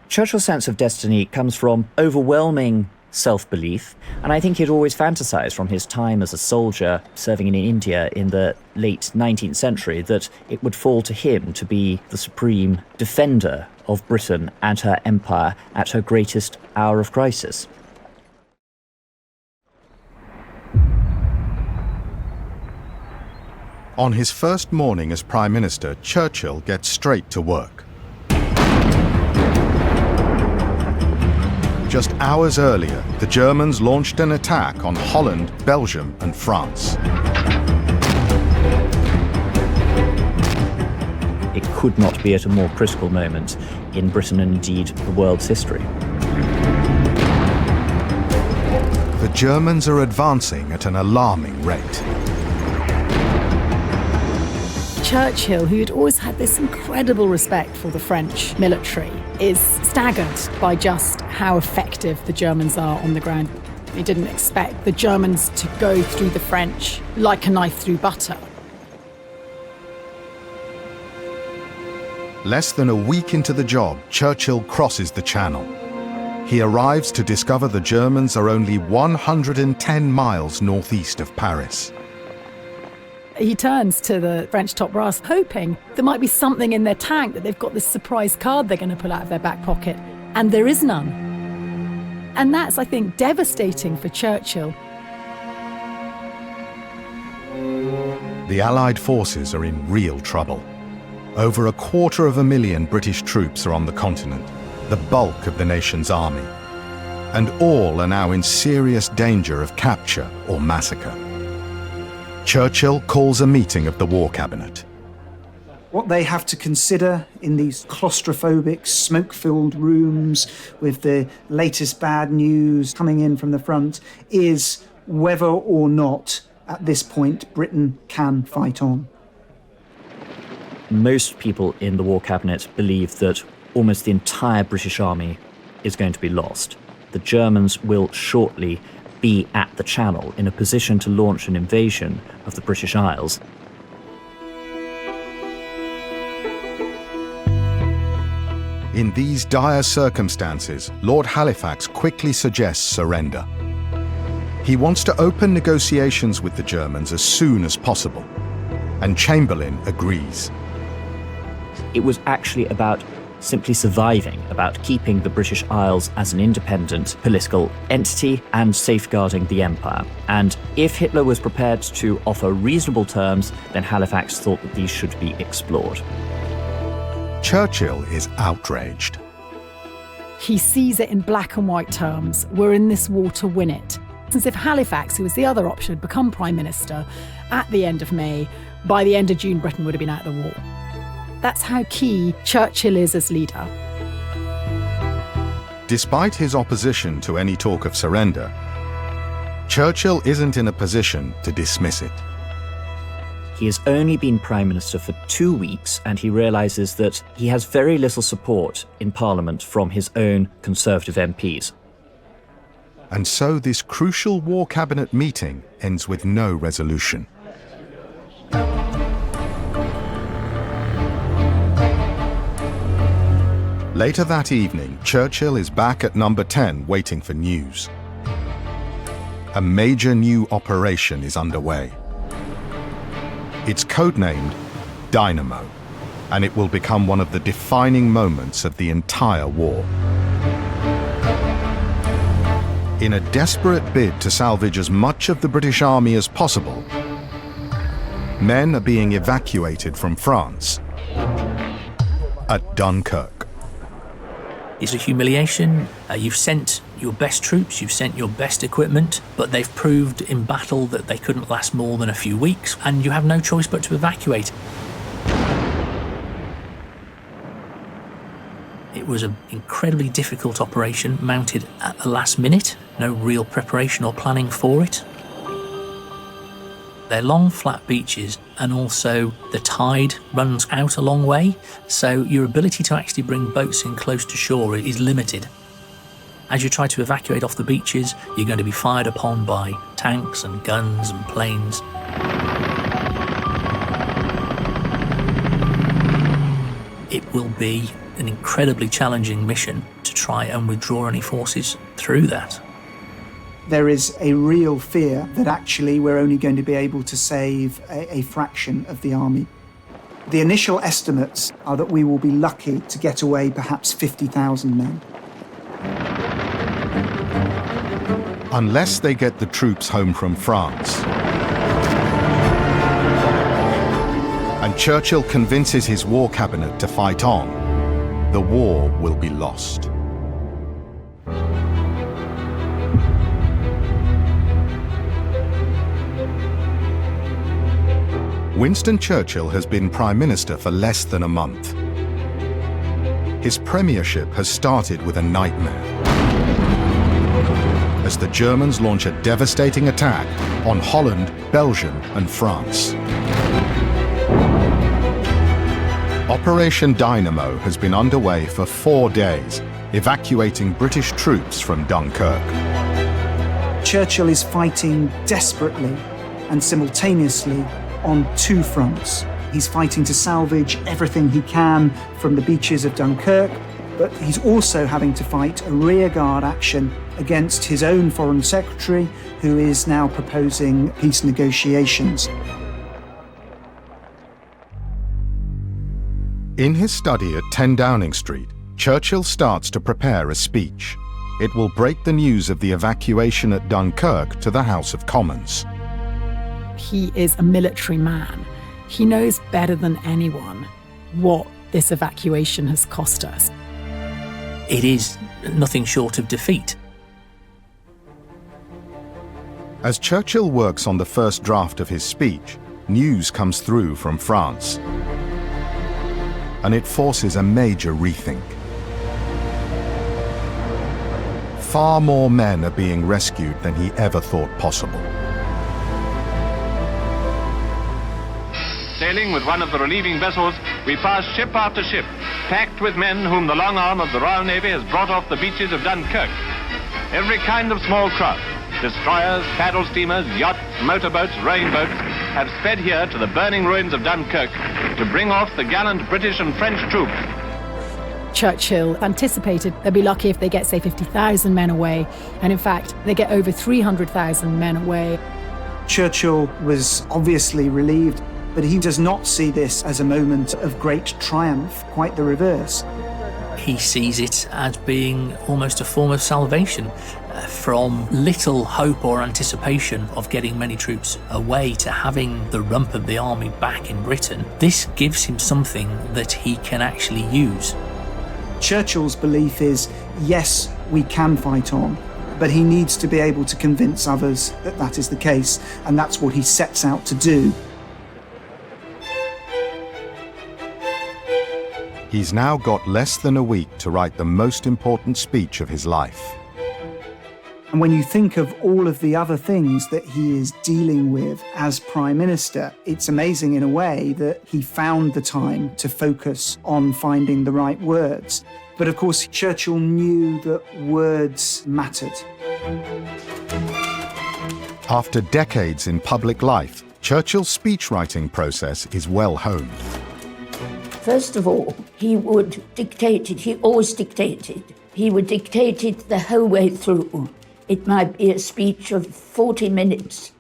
Churchill's sense of destiny comes from overwhelming self-belief, and I think he'd always fantasized from his time as a soldier serving in India in the late 19th century that it would fall to him to be the supreme defender of Britain and her empire at her greatest hour of crisis. On his first morning as Prime Minister, Churchill gets straight to work. Just hours earlier, the Germans launched an attack on Holland, Belgium, and France. It could not be at a more critical moment in Britain and indeed the world's history. The Germans are advancing at an alarming rate. Churchill, who had always had this incredible respect for the French military, is staggered by just how effective the Germans are on the ground. He didn't expect the Germans to go through the French like a knife through butter. Less than a week into the job, Churchill crosses the Channel. He arrives to discover the Germans are only 110 miles northeast of Paris. He turns to the French top brass, hoping there might be something in their tank, that they've got this surprise card they're going to pull out of their back pocket, and there is none. And that's, I think, devastating for Churchill. The Allied forces are in real trouble. Over 250,000 British troops are on the continent, the bulk of the nation's army. And all are now in serious danger of capture or massacre. Churchill calls a meeting of the War Cabinet. What they have to consider in these claustrophobic, smoke-filled rooms with the latest bad news coming in from the front is whether or not, at this point, Britain can fight on. Most people in the War Cabinet believe that almost the entire British army is going to be lost. The Germans will shortly be at the Channel in a position to launch an invasion of the British Isles. In these dire circumstances, Lord Halifax quickly suggests surrender. He wants to open negotiations with the Germans as soon as possible, and Chamberlain agrees. It was actually about simply surviving, about keeping the British Isles as an independent political entity and safeguarding the empire. And if Hitler was prepared to offer reasonable terms, then Halifax thought that these should be explored. Churchill is outraged. He sees it in black and white terms. We're in this war to win it. As if Halifax, who was the other option, had become Prime Minister at the end of May. By the end of June, Britain would have been out of the war. That's how key Churchill is as leader. Despite his opposition to any talk of surrender, Churchill isn't in a position to dismiss it. He has only been Prime Minister for 2 weeks, and he realises that he has very little support in Parliament from his own Conservative MPs. And so this crucial War Cabinet meeting ends with no resolution. Later that evening, Churchill is back at number 10 waiting for news. A major new operation is underway. It's codenamed Dynamo, and it will become one of the defining moments of the entire war. In a desperate bid to salvage as much of the British Army as possible, men are being evacuated from France at Dunkirk. It's a humiliation. You've sent your best troops, you've sent your best equipment, but they've proved in battle that they couldn't last more than a few weeks, and you have no choice but to evacuate. It was an incredibly difficult operation, mounted at the last minute, no real preparation or planning for it. They're long, flat beaches, and also the tide runs out a long way, so your ability to actually bring boats in close to shore is limited. As you try to evacuate off the beaches, you're going to be fired upon by tanks and guns and planes. It will be an incredibly challenging mission to try and withdraw any forces through that. There is a real fear that actually we're only going to be able to save a fraction of the army. The initial estimates are that we will be lucky to get away perhaps 50,000 men. Unless they get the troops home from France. And Churchill convinces his war cabinet to fight on, the war will be lost. Winston Churchill has been Prime Minister for less than a month. His premiership has started with a nightmare, as the Germans launch a devastating attack on Holland, Belgium, and France. Operation Dynamo has been underway for 4 days, evacuating British troops from Dunkirk. Churchill is fighting desperately and simultaneously on 2 fronts. He's fighting to salvage everything he can from the beaches of Dunkirk, but he's also having to fight a rearguard action against his own Foreign Secretary, who is now proposing peace negotiations. In his study at 10 Downing Street, Churchill starts to prepare a speech. It will break the news of the evacuation at Dunkirk to the House of Commons. He is a military man. He knows better than anyone what this evacuation has cost us. It is nothing short of defeat. As Churchill works on the first draft of his speech, news comes through from France. And it forces a major rethink. Far more men are being rescued than he ever thought possible. Sailing with one of the relieving vessels, we pass ship after ship, packed with men whom the long arm of the Royal Navy has brought off the beaches of Dunkirk. Every kind of small craft, destroyers, paddle steamers, yachts, motorboats, rowing boats, have sped here to the burning ruins of Dunkirk to bring off the gallant British and French troops. Churchill anticipated they'd be lucky if they get, say, 50,000 men away, and in fact, they get over 300,000 men away. Churchill was obviously relieved, but he does not see this as a moment of great triumph, quite the reverse. He sees it as being almost a form of salvation. From little hope or anticipation of getting many troops away to having the rump of the army back in Britain, this gives him something that he can actually use. Churchill's belief is, yes, we can fight on, but he needs to be able to convince others that that is the case, and that's what he sets out to do. He's now got less than a week to write the most important speech of his life. And when you think of all of the other things that he is dealing with as Prime Minister, it's amazing in a way that he found the time to focus on finding the right words. But of course, Churchill knew that words mattered. After decades in public life, Churchill's speechwriting process is well honed. First of all, he would dictate it. He always dictated. He would dictate it the whole way through. It might be a speech of 40 minutes.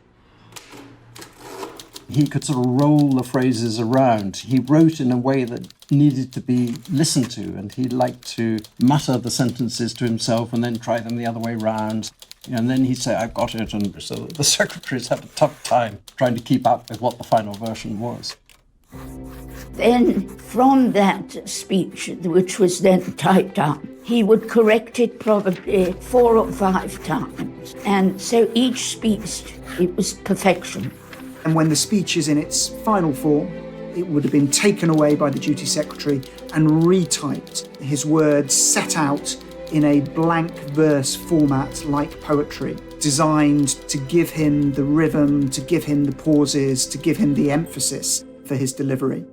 He could sort of roll the phrases around. He wrote in a way that needed to be listened to, and he liked to mutter the sentences to himself and then try them the other way round. And then he'd say, "I've got it," and so the secretaries had a tough time trying to keep up with what the final version was. Then, from that speech, which was then typed up, he would correct it probably 4 or 5 times. And so each speech, it was perfection. And when the speech is in its final form, it would have been taken away by the duty secretary and retyped, his words set out in a blank verse format like poetry, designed to give him the rhythm, to give him the pauses, to give him the emphasis for his delivery.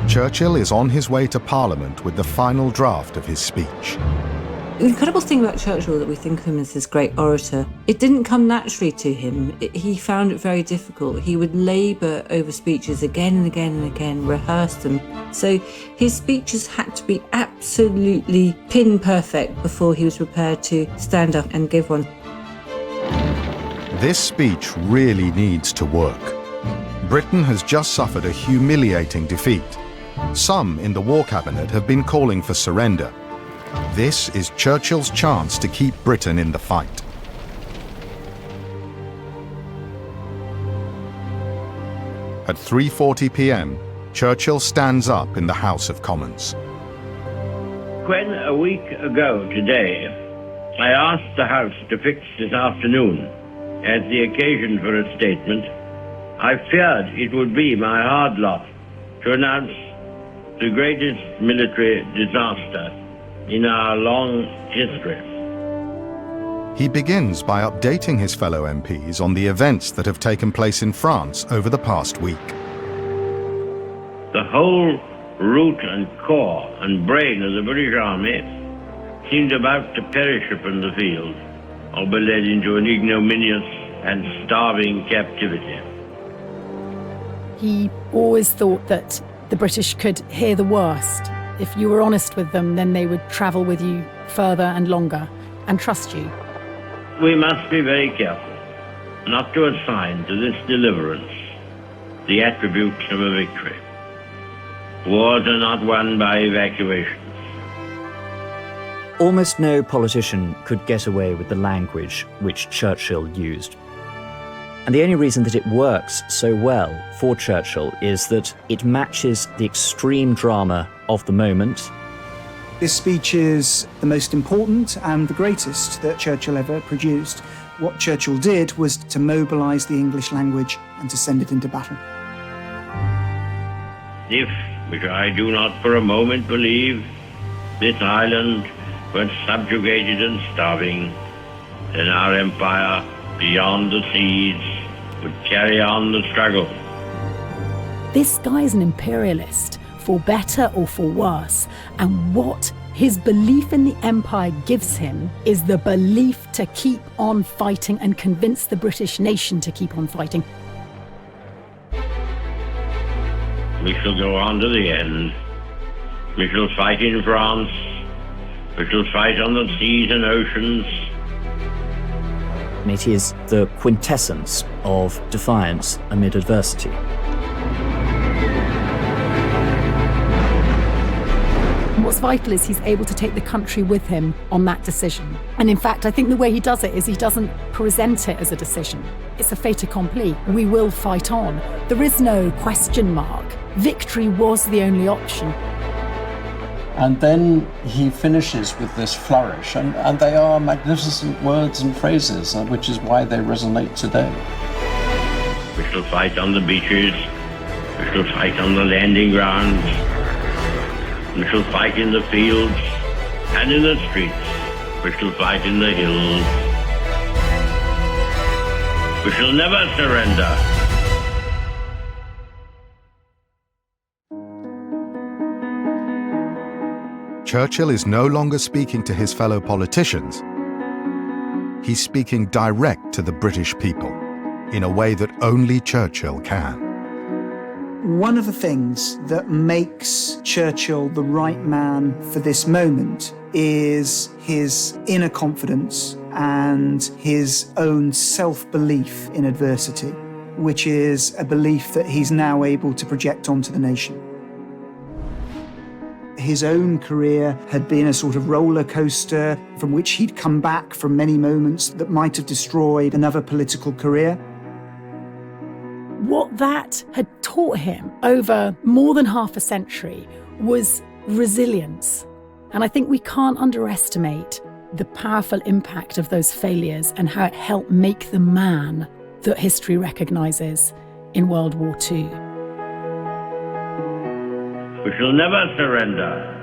Churchill is on his way to Parliament with the final draft of his speech. The incredible thing about Churchill that we think of him as this great orator, it didn't come naturally to him. He found it very difficult. He would labour over speeches again and again and again, rehearse them. So his speeches had to be absolutely pin perfect before he was prepared to stand up and give one. This speech really needs to work. Britain has just suffered a humiliating defeat. Some in the War Cabinet have been calling for surrender. This is Churchill's chance to keep Britain in the fight. At 3:40 p.m, Churchill stands up in the House of Commons. When a week ago today, I asked the House to fix this afternoon as the occasion for a statement, I feared it would be my hard lot to announce the greatest military disaster in our long history. He begins by updating his fellow MPs on the events that have taken place in France over the past week. The whole root and core and brain of the British Army seemed about to perish upon the field or be led into an ignominious and starving captivity. He always thought that the British could hear the worst. If you were honest with them, then they would travel with you further and longer and trust you. We must be very careful not to assign to this deliverance the attributes of a victory. Wars are not won by evacuations. Almost no politician could get away with the language which Churchill used. And the only reason that it works so well for Churchill is that it matches the extreme drama of the moment. This speech is the most important and the greatest that Churchill ever produced. What Churchill did was to mobilise the English language and to send it into battle. If, which I do not for a moment believe, this island were subjugated and starving, then our empire beyond the seas would carry on the struggle. This guy's an imperialist, for better or for worse, and what his belief in the empire gives him is the belief to keep on fighting and convince the British nation to keep on fighting. We shall go on to the end. We shall fight in France. We shall fight on the seas and oceans. And it is the quintessence of defiance amid adversity. What's vital is he's able to take the country with him on that decision. And in fact, I think the way he does it is he doesn't present it as a decision. It's a fait accompli. We will fight on. There is no question mark. Victory was the only option. And then he finishes with this flourish, and they are magnificent words and phrases, which is why they resonate today. We shall fight on the beaches. We shall fight on the landing grounds. We shall fight in the fields and in the streets. We shall fight in the hills. We shall never surrender. Churchill is no longer speaking to his fellow politicians. he's speaking direct to the British people in a way that only Churchill can. One of the things that makes Churchill the right man for this moment is his inner confidence and his own self-belief in adversity, which is a belief that he's now able to project onto the nation. His own career had been a sort of roller coaster from which he'd come back from many moments that might have destroyed another political career. What that had taught him over more than half a century was resilience. And I think we can't underestimate the powerful impact of those failures and how it helped make the man that history recognises in World War II. We shall never surrender.